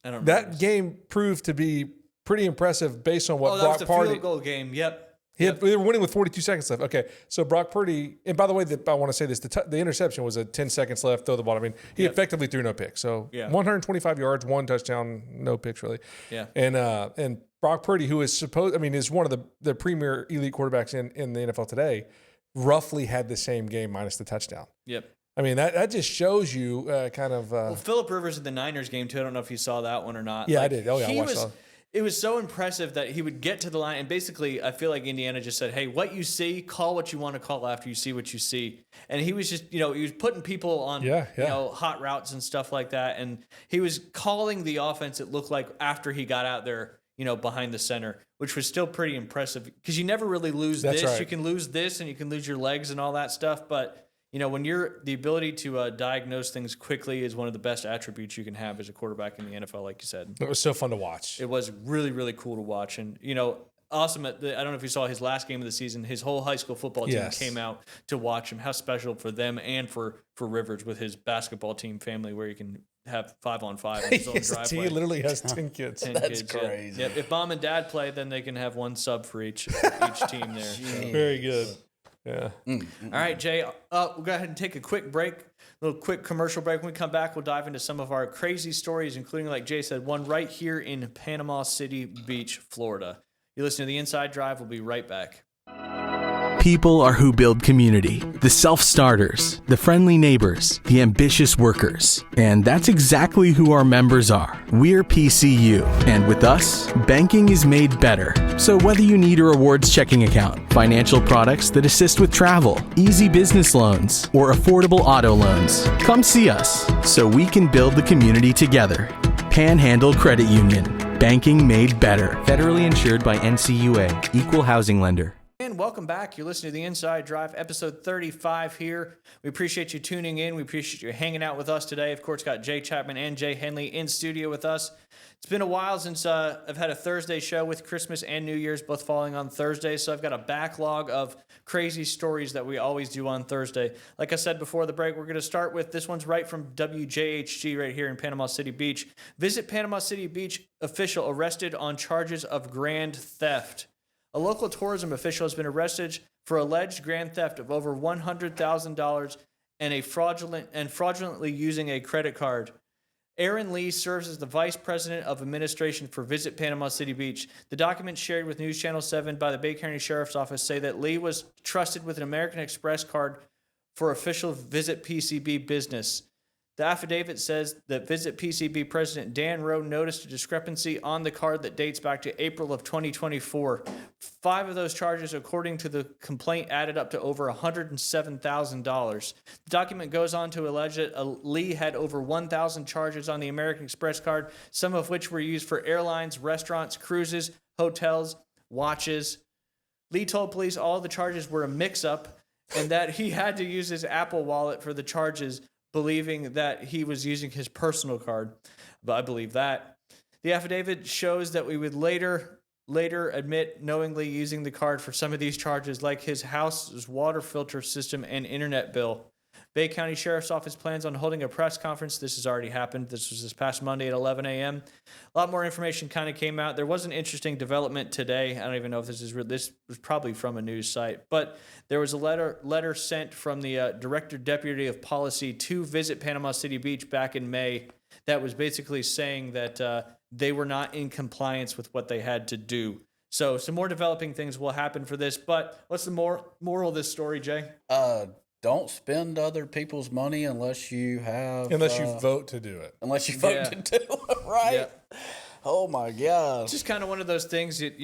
I don't that remember. game proved to be pretty impressive based on what that Brock was the Purdy. field goal game. Yep. They were winning with 42 seconds left. Okay, so Brock Purdy, and by the way, I want to say this: the interception was at 10 seconds left. Throw the ball. I mean, he effectively threw no picks. So 125 yards, 1 touchdown, no picks really. Yeah. And Brock Purdy, who is is one of the premier elite quarterbacks in the NFL today, roughly had the same game minus the touchdown. Yep. I mean, that just shows you kind of. Well, Philip Rivers in the Niners game too. I don't know if you saw that one or not. Yeah, I did. Oh yeah, I watched that. It was so impressive that he would get to the line, and basically, I feel like Indiana just said, "Hey, what you see, call what you want to call after you see what you see." And he was just, he was putting people on, hot routes and stuff like that, and he was calling the offense. It looked like after he got out there, behind the center, which was still pretty impressive because you never really lose this. Right. You can lose this, and you can lose your legs and all that stuff, but. When the ability to diagnose things quickly is one of the best attributes you can have as a quarterback in the NFL, like you said. It was so fun to watch. It was really, really cool to watch. And, awesome. I don't know if you saw his last game of the season. His whole high school football team came out to watch him. How special for them and for Rivers with his basketball team family where he can have 5-on-5 in his own driveway. He literally has 10 kids. That's crazy. Yeah. If mom and dad play, then they can have one sub for each team there. So. Very good. Yeah. All right, Jay, we'll go ahead and take a quick break, a little quick commercial break. When we come back, we'll dive into some of our crazy stories, including, like Jay said, one right here in Panama City Beach, Florida. You listen to The Inside Drive. We'll be right back. People are who build community. The self-starters, the friendly neighbors, the ambitious workers. And that's exactly who our members are. We're PCU. And with us, banking is made better. So whether you need a rewards checking account, financial products that assist with travel, easy business loans, or affordable auto loans, come see us so we can build the community together. Panhandle Credit Union. Banking made better. Federally insured by NCUA. Equal housing lender. And welcome back. You're listening to The Inside Drive, episode 35 here. We appreciate you tuning in. We appreciate you hanging out with us today. Of course, got Jay Chapman and Jay Henley in studio with us. It's been a while since I've had a Thursday show with Christmas and New Year's both falling on Thursday, so I've got a backlog of crazy stories that we always do on Thursday. Like I said before the break, we're going to start with this one's right from WJHG right here in Panama City Beach. Visit Panama City Beach official arrested on charges of grand theft. A local tourism official has been arrested for alleged grand theft of over $100,000 and fraudulently using a credit card. Aaron Lee serves as the Vice President of Administration for Visit Panama City Beach. The documents shared with News Channel 7 by the Bay County Sheriff's Office say that Lee was trusted with an American Express card for official Visit PCB business. The affidavit says that Visit PCB President Dan Rowe noticed a discrepancy on the card that dates back to April of 2024. 5 of those charges, according to the complaint, added up to over $107,000. The document goes on to allege that Lee had over 1,000 charges on the American Express card, some of which were used for airlines, restaurants, cruises, hotels, watches. Lee told police all the charges were a mix-up and that he had to use his Apple Wallet for the charges, believing that he was using his personal card. But I believe that. The affidavit shows that we would later admit knowingly using the card for some of these charges, like his house's water filter system and internet bill. Bay County Sheriff's Office plans on holding a press conference. This has already happened. This was this past Monday at 11 a.m. A lot more information kind of came out. There was an interesting development today. I don't even know if this is real. This was probably from a news site, but there was a letter sent from the Director Deputy of Policy to Visit Panama City Beach back in May that was basically saying that they were not in compliance with what they had to do. So some more developing things will happen for this. But what's the moral of this story, Jay? Don't spend other people's money unless you have... Unless you vote to do it. Unless you vote to do it, right? Yeah. Oh, my God. It's just kind of one of those things that,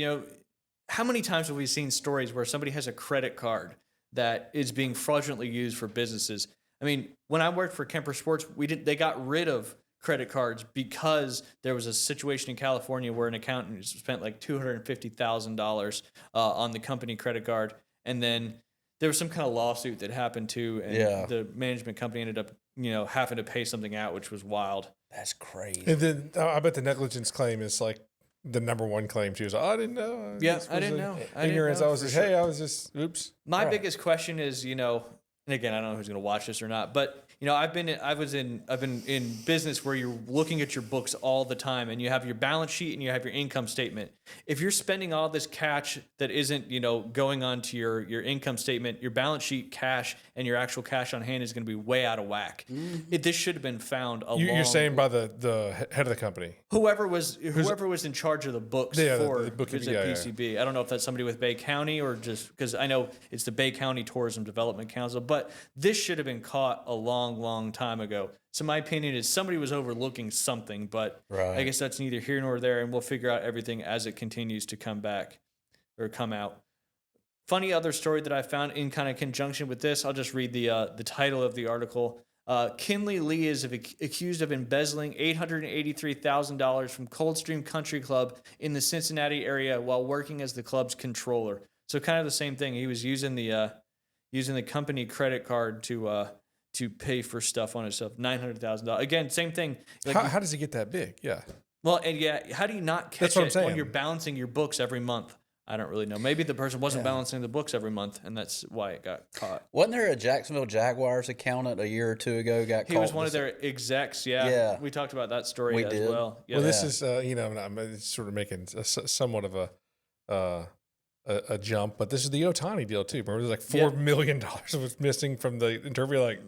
how many times have we seen stories where somebody has a credit card that is being fraudulently used for businesses? I mean, when I worked for Kemper Sports, they got rid of credit cards because there was a situation in California where an accountant spent like $250,000 on the company credit card, and then there was some kind of lawsuit that happened too, and the management company ended up, having to pay something out, which was wild. That's crazy. And then I bet the negligence claim is like the number one claim too. I didn't know. I didn't know. Ignorance. I was just, hey, I was just, oops. My biggest question is, and again, I don't know who's going to watch this or not, but I've been in business where you're looking at your books all the time, and you have your balance sheet and you have your income statement. If you're spending all this cash that isn't, going onto your income statement, your balance sheet cash and your actual cash on hand is going to be way out of whack. Mm-hmm. This should have been found You're saying by the head of the company, whoever was in charge of the books for the Visit PCB. Yeah. I don't know if that's somebody with Bay County or just because I know it's the Bay County Tourism Development Council, but this should have been caught a long time ago. So my opinion is somebody was overlooking something, but I guess that's neither here nor there, and we'll figure out everything as it continues to come back or come out. Funny other story that I found in kind of conjunction with this, I'll just read the title of the article. Kinley Lee is accused of embezzling $883,000 from Coldstream Country Club in the Cincinnati area while working as the club's controller. So kind of the same thing. He was using the company credit card to pay for stuff on himself. $900,000. Again, same thing. Like, how does it get that big? Yeah. Well, and how do you not catch it when you're balancing your books every month? I don't really know. Maybe the person wasn't balancing the books every month, and that's why it got caught. Wasn't there a Jacksonville Jaguars accountant a year or two ago got caught? He was one of their execs, yeah. We talked about that story as well. Yeah. Well, this is, I'm sort of making somewhat of a jump, but this is the Ohtani deal too. Remember, there's like $4 million was missing from the interview. Like,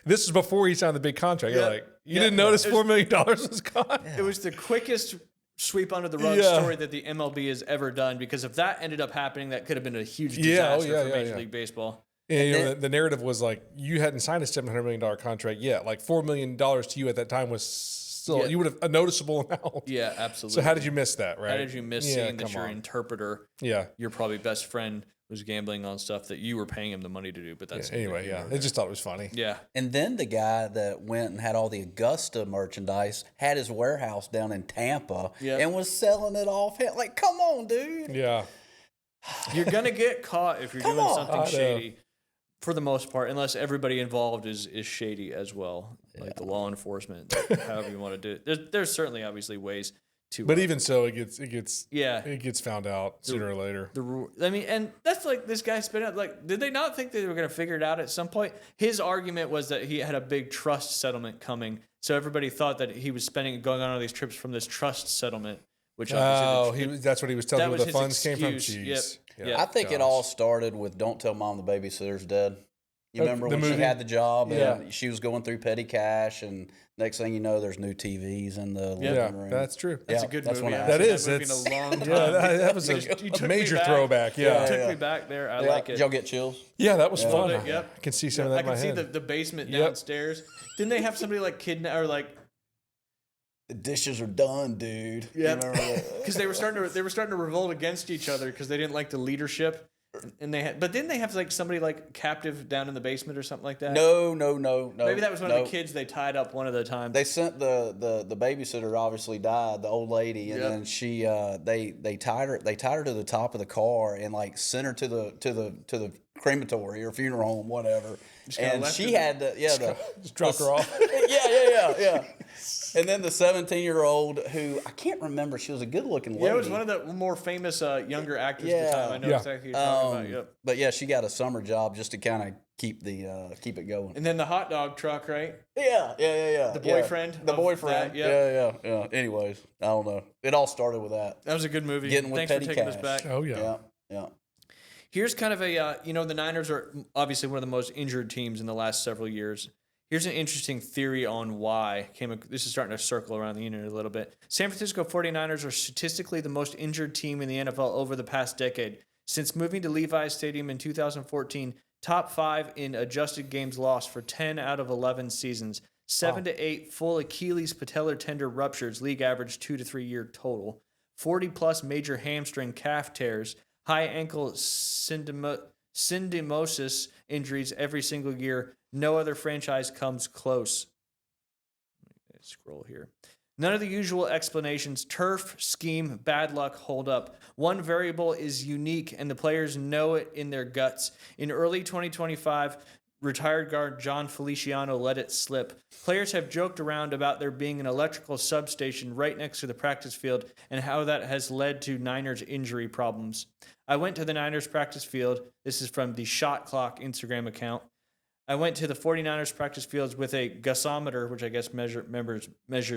this is before he signed the big contract. You're like, you didn't notice $4 million was gone. It was the quickest sweep under the rug story that the MLB has ever done, because if that ended up happening, that could have been a huge disaster for Major League Baseball. And the narrative was like, you hadn't signed a $700 million contract yet. Like $4 million to you at that time was still, you would have a noticeable amount. Yeah, absolutely. So how did you miss that, right? How did you miss seeing that your interpreter, your probably best friend, was gambling on stuff that you were paying him the money to do? But that's anyway, I just thought it was funny. Yeah. And then the guy that went and had all the Augusta merchandise had his warehouse down in Tampa and was selling it off. Like, come on, dude. Yeah. You're going to get caught if you're doing something shady. For the most part, unless everybody involved is shady as well, like the law enforcement, however you want to do it. There's certainly obviously ways to. But even so, it gets found out sooner or later. And that's like this guy spit out. Like, did they not think they were going to figure it out at some point? His argument was that he had a big trust settlement coming, so everybody thought that he was going on all these trips from this trust settlement. Which that's what he was telling where the funds came from. Jeez. Yep. I think it all started with "Don't tell mom the babysitter's dead." You remember the when movie? she had the job Yeah. and she was going through petty cash, and next thing you know, there's new TVs in the living room. That's true. That's Yeah, a good that's movie. when I I- haven't That seen is. that movie in a long time. Yeah, that was You took a me major back. throwback. Yeah. Took me back there. I Yeah. like Did it. y'all get chills? Yeah, that was Yeah. fun. Loved it, yep. I can see some of that I in my can see head. the basement Yep. downstairs. Didn't they have somebody like kidnap or like? The dishes are done, dude. You Yeah, remember that? because they were starting to revolt against each other because they didn't like the leadership, and they had. But didn't they have like somebody like captive down in the basement or something like that? No. Maybe that was one of the kids they tied up one of the times. They sent the babysitter obviously died, the old lady, and Yep. then she they tied her to the top of the car and like sent her to the crematory or funeral home, whatever. kinda And left she her had Just drop her off. yeah. And then the 17-year-old who I can't remember, she was a good looking lady. Yeah, it was one of the more famous younger actors at the time. I know Yeah. exactly what you're talking about. Yep. But yeah, she got a summer job just to kind of keep it going. And then the hot dog truck, right? Yeah. The boyfriend The of boyfriend. that, yep. Yeah. Anyways, I don't know. It all started with that. That was a good movie. Getting with Thanks for petty taking cash. us back. Oh yeah. Yeah. Here's kind of a, the Niners are obviously one of the most injured teams in the last several years. Here's an interesting theory on why. This is starting to circle around the internet a little bit. San Francisco 49ers are statistically the most injured team in the NFL over the past decade. Since moving to Levi's Stadium in 2014, top 5 in adjusted games lost for 10 out of 11 seasons. 7 to 8 full Achilles patellar tendon ruptures, league average 2 to 3 year total. 40-plus major hamstring calf tears. High ankle syndesmosis injuries every single year. No other franchise comes close. Let's scroll here. None of the usual explanations, turf, scheme, bad luck, hold up. One variable is unique, and the players know it in their guts. In early 2025, retired guard John Feliciano let it slip. Players have joked around about there being an electrical substation right next to the practice field and how that has led to Niners injury problems. I went to the Niners practice field. This is from the Shot Clock Instagram account. I went to the 49ers practice fields with a gasometer, which I guess measures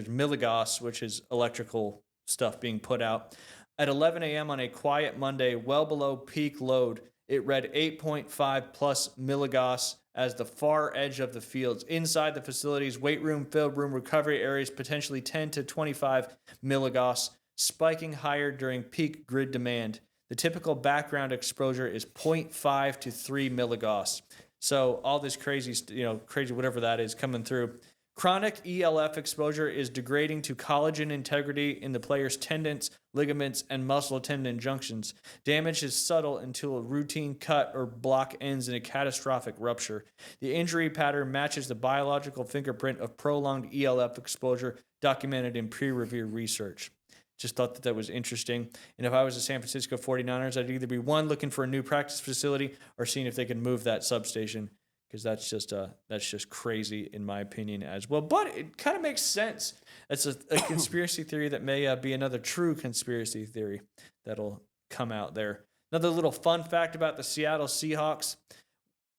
milligauss, which is electrical stuff being put out. At 11 a.m. on a quiet Monday, well below peak load, it read 8.5 plus milligauss as the far edge of the fields. Inside the facility's weight room, field room, recovery areas, potentially 10 to 25 milligauss, spiking higher during peak grid demand. The typical background exposure is 0.5 to 3 milligauss. So all this crazy whatever that is coming through. Chronic ELF exposure is degrading to collagen integrity in the player's tendons, ligaments, and muscle tendon junctions. Damage is subtle until a routine cut or block ends in a catastrophic rupture. The injury pattern matches the biological fingerprint of prolonged ELF exposure documented in peer-reviewed research. Just thought that was interesting. And if I was the San Francisco 49ers, I'd either be one, looking for a new practice facility, or seeing if they can move that substation, because that's just crazy in my opinion as well. But it kind of makes sense. It's a conspiracy theory that may be another true conspiracy theory that'll come out there. Another little fun fact about the Seattle Seahawks.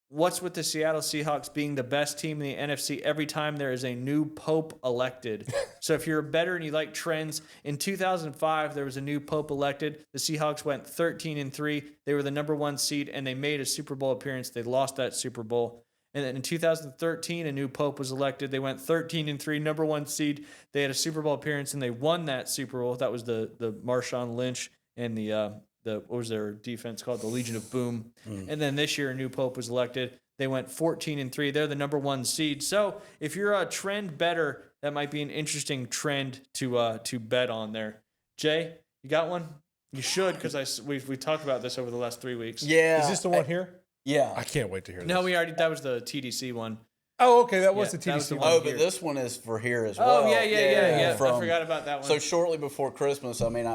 What's with the Seattle Seahawks being the best team in the NFC every time there is a new pope elected? So if you're a bettor and you like trends, in 2005 there was a new pope elected. The Seahawks went 13-3. They were the number 1 seed and they made a Super Bowl appearance. They lost that Super Bowl. And then in 2013 a new pope was elected. They went 13-3, number 1 seed. They had a Super Bowl appearance and they won that Super Bowl. That was the Marshawn Lynch and the what was their defense called? The Legion of Boom. And then this year, a new pope was elected. They went 14-3. They're the number 1 seed. So if you're a trend bettor, that might be an interesting trend to bet on there. Jay, you got one? You should, because we talked about this over the last 3 weeks. Yeah. Is this the one here? Yeah. I can't wait to hear this. No, that was the TDC one. Oh, okay. That was Yeah, the that was TDC the one. Oh, here. but this one is for here as well. Oh, yeah. I From- forgot about that one. So shortly before Christmas, I mean,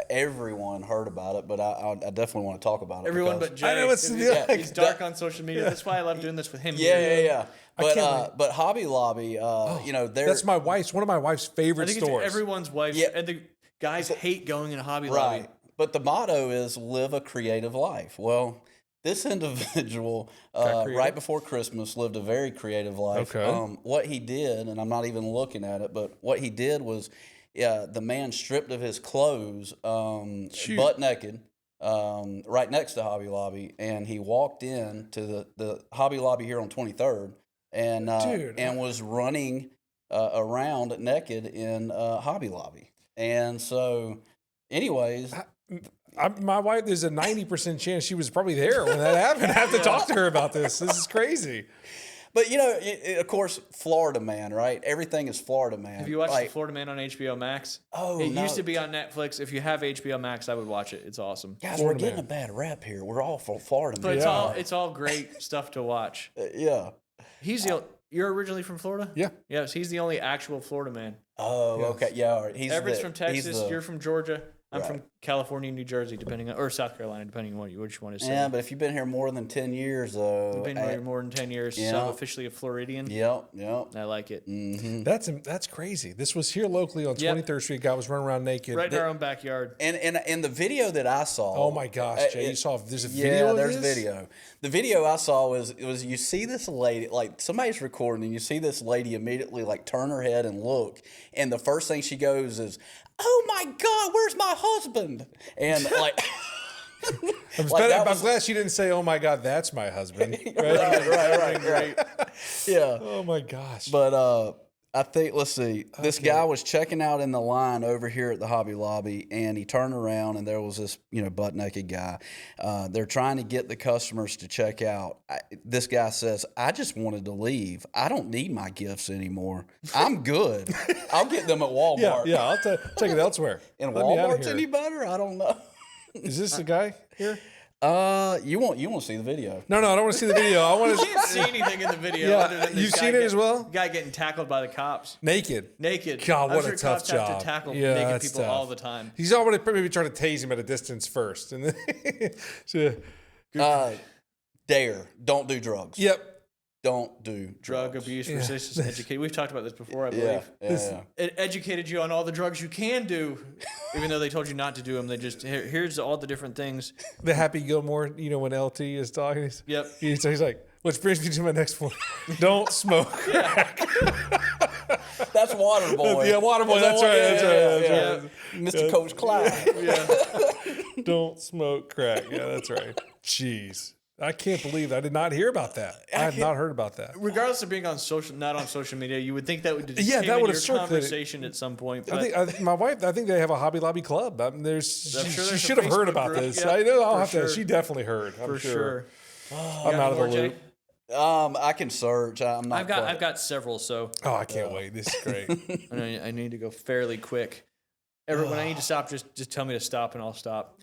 everyone heard about it, but I definitely want to talk about it. Everyone because- but Jay. I know, it's- yeah. He's dark on social media. That's why I love doing this with him. Yeah. I can't But Hobby Lobby, they're That's one of my wife's I favorite think it's stores. everyone's wife. Yeah. And the guys hate going in a Hobby right. Lobby. But the motto is live a creative life. Well, this individual, creative? right before Christmas, lived a very creative life. Okay. What he did, and I'm not even looking at it, but what he did was, the man stripped of his clothes, butt naked, right next to Hobby Lobby, and he walked in to the Hobby Lobby here on 23rd, and was running around naked in Hobby Lobby. And so, anyways, my wife, there's a 90% chance she was probably there when that happened. I have to talk to her about this. This is crazy. But, of course, Florida Man, right? Everything is Florida Man. Have you watched The Florida Man on HBO Max? Oh, It used to be on Netflix. If you have HBO Max, I would watch it. It's awesome. Guys, Florida we're getting Man. a bad rap here. We're all for Florida But Man. it's all great stuff to watch. Yeah. You're originally from Florida? Yeah. Yes, he's the only actual Florida man. Oh, okay. Yeah, all right. Everett's from Texas. You're from Georgia. I'm Right. from California, New Jersey, or South Carolina, depending on what you want to say. Yeah, but if you've been here more than 10 years, You've been here more than 10 years, so I'm officially a Floridian. Yep. I like it. Mm-hmm. That's crazy. This was here locally on 23rd Street. Guy was running around naked. Right in our own backyard. And the video that I saw. Oh my gosh, Jay! You saw there's a video. Yeah, there's of this? video. The video I saw was you see this lady, like somebody's recording, and you see this lady immediately like turn her head and look, and the first thing she goes is, "Oh my God, where's my husband?" And like. I'm glad she didn't say, "Oh my God, that's my husband." right. Yeah. Oh my gosh. But I think, let's see, this guy was checking out in the line over here at the Hobby Lobby, and he turned around, and there was this, butt naked guy. They're trying to get the customers to check out. This guy says, "I just wanted to leave. I don't need my gifts anymore. I'm good. I'll get them at Walmart." yeah, I'll take it elsewhere. And Let me out of Walmart's here. any better? I don't know. Is this the guy here? You want to see the video? No, I don't want to see the video. I want You to didn't see anything in the video. Yeah, other than this you've guy seen it as well? Guy getting tackled by the cops. naked. I'm God, what sure a tough cops have job. to tackle Yeah, naked that's people tough. all the time. He's already maybe trying to tase him at a distance first, and then Dare. Don't do drugs. yep. Don't do Drug drugs. abuse, resistance, education. We've talked about this before, I believe. Yeah. It educated you on all the drugs you can do, even though they told you not to do them. They just, here's all the different things. The Happy Gilmore, when LT is talking, Yep. he's like, which brings me to my next point. Don't smoke crack. That's Waterboy. Yeah, Waterboy. That's right. Mr. Coach Clyde. Don't smoke crack. Yeah, that's right. Jeez. I can't believe I did not hear about that. I have not heard about that. Regardless of being not on social media, you would think that would just Yeah, came that in would your have circulated. conversation at some point. But I think my wife. I think they have a Hobby Lobby club. I mean, sure she there's should a have heard Facebook about group. this. Yeah, I know. I'll for have to. sure. She definitely heard. I'm for sure. I'm out of the loop. I can search. I'm not. I've got several, so Oh, I can't wait. This is great. I need to go fairly quick. When I need to stop, just tell me to stop, and I'll stop.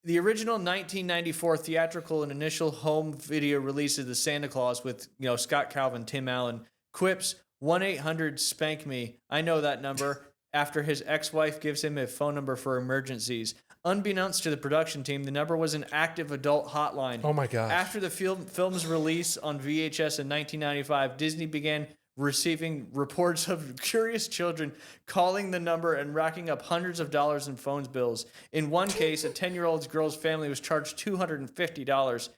The original 1994 theatrical and initial home video release of the Santa Claus with Scott Calvin, Tim Allen quips 1-800-SPANK-ME. I know that number. After his ex-wife gives him a phone number for emergencies. Unbeknownst to the production team, the number was an active adult hotline. Oh my gosh. After the film's release on VHS in 1995, Disney began receiving reports of curious children calling the number and racking up hundreds of dollars in phone bills. In one case, a 10-year-old girl's family was charged $250.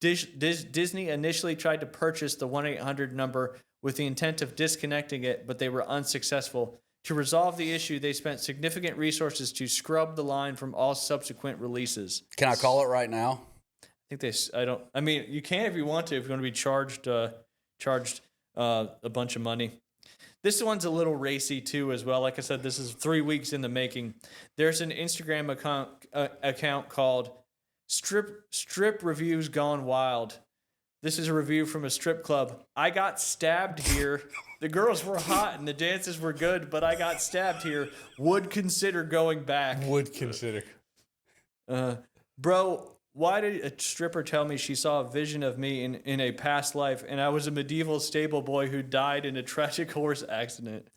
Disney initially tried to purchase the 1-800 number with the intent of disconnecting it, but they were unsuccessful. To resolve the issue, they spent significant resources to scrub the line from all subsequent releases. Can I call it right now? I mean, you can if you want to. If you want to be charged a bunch of money. This one's a little racy too, as well. Like I said, this is 3 weeks in the making. There's an Instagram account called Strip Reviews Gone Wild. This is a review from a strip club. I got stabbed here. The girls were hot and the dances were good, but I got stabbed here. Would consider going back. Would consider. Bro, why did a stripper tell me she saw a vision of me in a past life and I was a medieval stable boy who died in a tragic horse accident?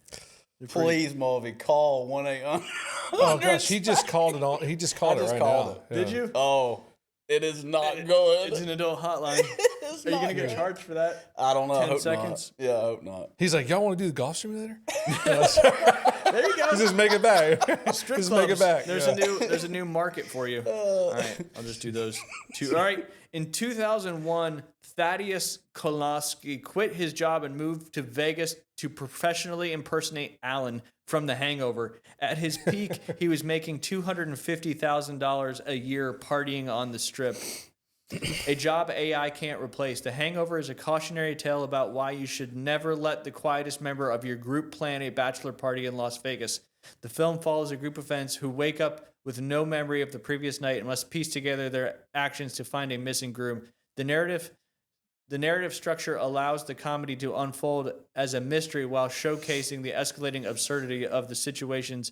Please, Mulvey, call 1-800. Oh gosh, he just called it on. He just called it right now. it. Yeah. Did you? Oh, it is not good. It's an adult hotline. Are you going to get charged for that? I don't know. 10 I hope seconds? Not. Yeah, I hope not. He's like, y'all want to do the golf simulator? There you go. Just make it back. Strip Just clubs. make it back. There's a new market for you. All right, I'll just do those two. All right. In 2001, Thaddeus Kolaski quit his job and moved to Vegas to professionally impersonate Allen from The Hangover. At his peak, he was making $250,000 a year partying on the Strip. A job AI can't replace. The Hangover is a cautionary tale about why you should never let the quietest member of your group plan a bachelor party in Las Vegas. The film follows a group of friends who wake up with no memory of the previous night and must piece together their actions to find a missing groom. The narrative structure allows the comedy to unfold as a mystery while showcasing the escalating absurdity of the situations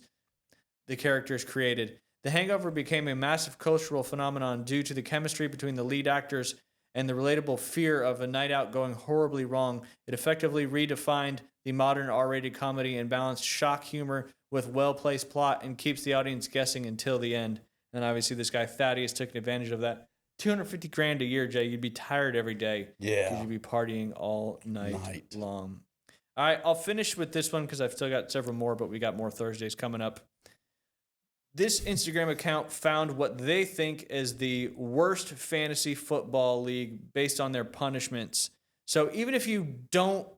the characters created. The Hangover became a massive cultural phenomenon due to the chemistry between the lead actors and the relatable fear of a night out going horribly wrong. It effectively redefined the modern R-rated comedy and balanced shock humor with well-placed plot and keeps the audience guessing until the end. And obviously this guy Thaddeus took advantage of that. $250,000 a year, Jay. You'd be tired every day. Yeah. Because you'd be partying all night long. All right, I'll finish with this one because I've still got several more, but we got more Thursdays coming up. This Instagram account found what they think is the worst fantasy football league based on their punishments. So even if you don't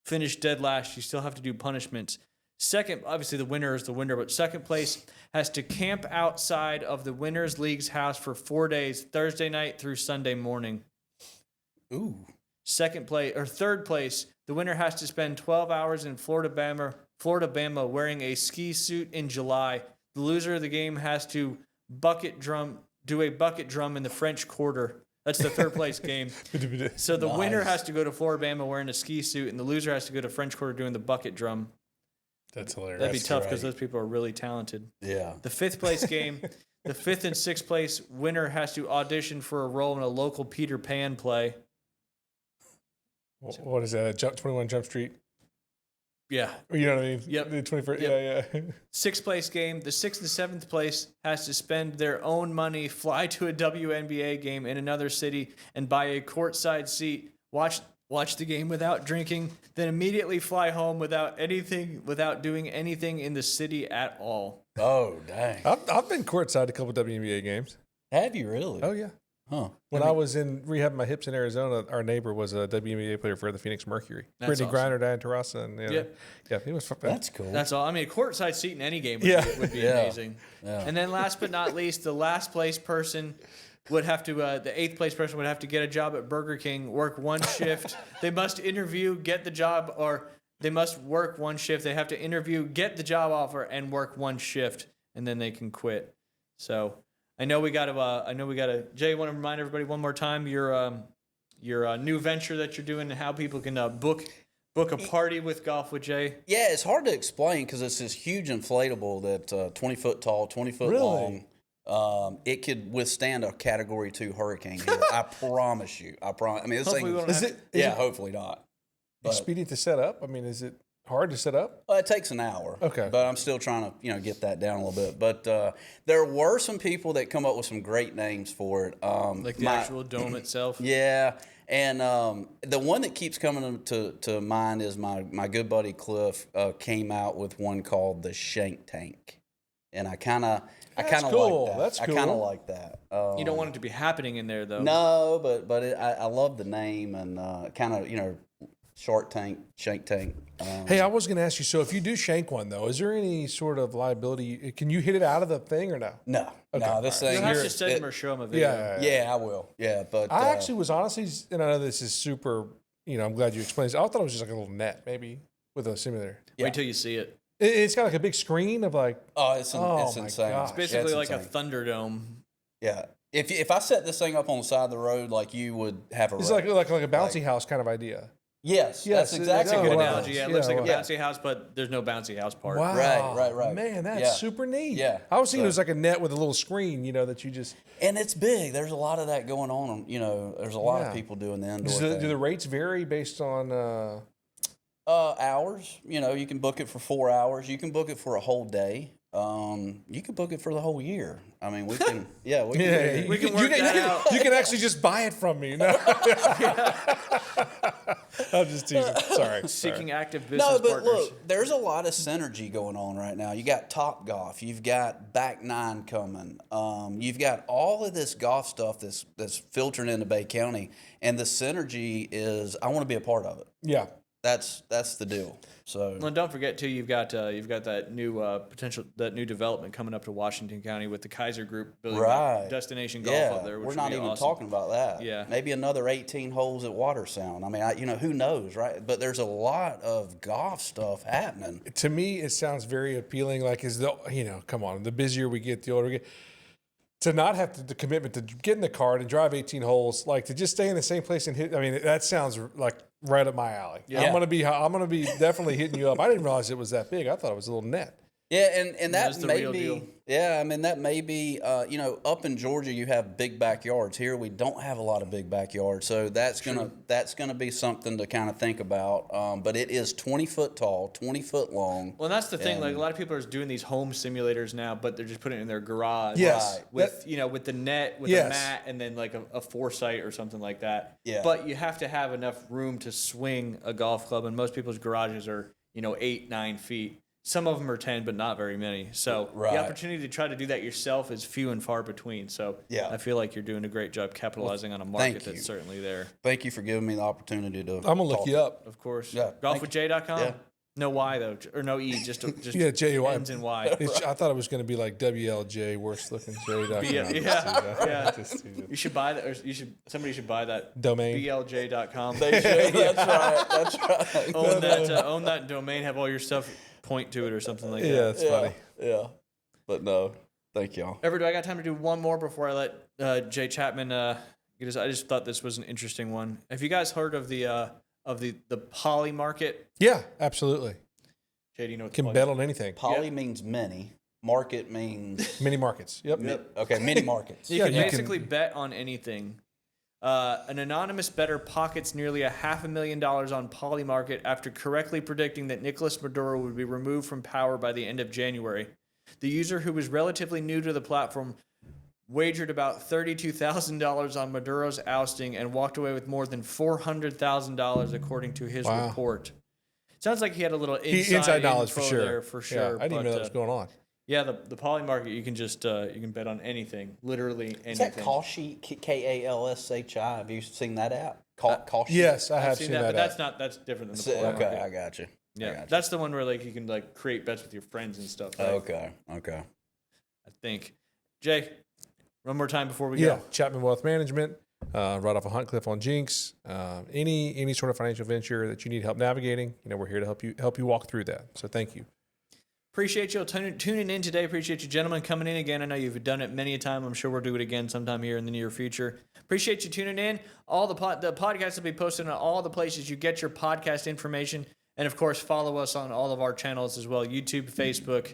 finish dead last, you still have to do punishments. Second, obviously the winner is the winner, but second place has to camp outside of the winner's league's house for 4 days, Thursday night through Sunday morning. Ooh. Third place, the winner has to spend 12 hours in Florida, Bama wearing a ski suit in July. The loser of the game has to do a bucket drum in the French Quarter. That's the third place game. So the winner has to go to Florida, Bama wearing a ski suit, and the loser has to go to French Quarter doing the bucket drum. That's hilarious. That'd be tough because those people are really talented. Yeah. The fifth place game, the fifth and sixth place winner has to audition for a role in a local Peter Pan play. What is that? 21 Jump Street? Yeah. You know what I mean? Yep. The 21st. Yep. Yeah. Sixth place game, the sixth and seventh place has to spend their own money, fly to a WNBA game in another city, and buy a courtside seat, watch the game without drinking, then immediately fly home without doing anything in the city at all. Oh, dang. I've been courtside a couple WNBA games. Have you really? Oh, yeah. Huh. When I was in rehabbing my hips in Arizona, our neighbor was a WNBA player for the Phoenix Mercury. Brittany awesome. Griner, Diane Taurasi, and yeah, he was fun. That's cool. That's all. I mean, a courtside seat in any game would be amazing. Yeah. And then last but not least, the last place person would have to, the eighth place person would have to get a job at Burger King, work one shift. They must interview, get the job, or they must work one shift. They have to interview, get the job offer, and work one shift, and then they can quit. So I know we got to. Jay, want to remind everybody one more time your new venture that you're doing and how people can book a party with Golf with Jay. Yeah, it's hard to explain because it's this huge inflatable that 20 foot tall, 20 foot Really? long. It could withstand a Category 2 hurricane here. I promise you. I mean, this Hopefully thing. we won't Is have- it Hopefully not. But expedient to set up? I mean, is it hard to set up? well, it takes an hour. Okay. But I'm still trying to get that down a little bit. But there were some people that come up with some great names for it. like the actual dome itself. Yeah. And the one that keeps coming to mind is my good buddy Cliff came out with one called the Shank Tank, and I kind of cool. like that. That's I kind of cool. like that. You don't want it to be happening in there though. No, but I love the name and kind of Shark Tank, Shank Tank. Hey, I was going to ask you. So, if you do shank one, though, is there any sort of liability? Can you hit it out of the thing or no? No, this You thing. have here, to send it- him or show him a video. Yeah, I will. Yeah, but I actually was honestly, and I know this is super. I'm glad you explained this. I thought it was just like a little net, maybe with a simulator. Wait till you see it. It's got like a big screen of like. it's Oh, my insane. gosh. It's basically Yeah, like insane. a Thunderdome. Yeah. If I set this thing up on the side of the road, like you would have a It's wreck. like a bouncy house kind of idea. Yes, Yes, that's exactly That's a Oh, good what wow. analogy. Yeah, it Yeah, looks like a wow. bouncy house, but there's no bouncy house part. Wow. Right. Man, that's Yeah. super neat. Yeah. I was thinking it So- was like a net with a little screen, that you just. And it's big. There's a lot of that going on. There's a lot Yeah. of people doing the indoor Do thing. the rates vary based on? Hours. You can book it for 4 hours. You can book it for a whole day. You can book it for the whole year. I mean, we can. Yeah, we can. Yeah, We can work that out. You can actually just buy it from me. No. I'm just teasing. Sorry. Seeking active business No, but partners. look, there's a lot of synergy going on right now. You got Top Golf, you've got Back Nine coming, you've got all of this golf stuff that's filtering into Bay County, and the synergy is I want to be a part of it. Yeah. That's the deal. So Well, don't forget too, you've got that new development coming up to Washington County with the Kaiser Group building that destination golf up there. Which we're not even awesome. talking about that. Yeah, maybe another 18 holes at Water Sound. I mean, who knows, right? But there's a lot of golf stuff happening. To me, it sounds very appealing. Like, come on, the busier we get, the older we get. To not have the commitment to get in the cart and drive 18 holes, like to just stay in the same place and hit. I mean, that sounds like right up my alley. Yeah. I'm gonna be definitely hitting you up. I didn't realize it was that big. I thought it was a little net. Yeah, and that the may real be. deal. Yeah, I mean that may be. Up in Georgia, you have big backyards. Here, we don't have a lot of big backyards, so that's gonna be something to kind of think about. But it is 20 foot tall, 20 foot long. Well, and that's the thing. Like a lot of people are doing these home simulators now, but they're just putting it in their garage. Yes, with the net, with a mat, and then like a foresight or something like that. Yeah. But you have to have enough room to swing a golf club, and most people's garages are 8-9 feet. Some of them are 10, but not very many. So the opportunity to try to do that yourself is few and far between. So I feel like you're doing a great job capitalizing on a market that's certainly there. Thank you for giving me the opportunity to. I'm gonna look you up. Of course. Yeah. Golfwithj.com? Yeah. No Y though, or no E, just J-Y. ends in Y. I thought it was going to be like WLJ, worst looking J.com. Yeah. You should buy that, or somebody should buy that domain. BLJ.com. They should. That's right. Own that domain. Have all your stuff point to it or something like that. Yeah, it's funny. Yeah, but no, thank y'all. Do I got time to do one more before I let Jay Chapman get us? I just thought this was an interesting one. Have you guys heard of the poly market? Yeah, absolutely. Jay, do you know what Can bet on anything. Poly means many. Market means mini markets. Yep. Okay, mini markets. You can basically bet on anything. An anonymous bettor pockets nearly $500,000 on Poly Market after correctly predicting that Nicolas Maduro would be removed from power by the end of January. The user, who was relatively new to the platform, wagered about $32,000 on Maduro's ousting and walked away with more than $400,000, according to his report. Sounds like he had a little inside knowledge info for sure. there, for sure. Yeah, I didn't even know that was going on. Yeah, the Poly Market, you can just you can bet on anything, literally anything. Is that Kalshi, Kalshi? Have you seen that app? Kalshi? Yes, I have seen that. But that's different than the Poly Market. Okay, I got you. Yeah, that's the one where like you can like create bets with your friends and stuff. Right? Okay. I think. Jay, one more time before we go. go. Chapman Wealth Management, right off of Huntcliffe on Jinx. Any sort of financial venture that you need help navigating, we're here to help you walk through that. So thank you. Appreciate you tuning in today. Appreciate you gentlemen coming in again. I know you've done it many a time. I'm sure we'll do it again sometime here in the near future. Appreciate you tuning in. All the podcasts will be posted on all the places you get your podcast information. And of course, follow us on all of our channels as well: YouTube, Facebook,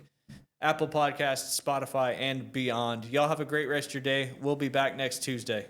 Apple Podcasts, Spotify, and beyond. Y'all have a great rest of your day. We'll be back next Tuesday.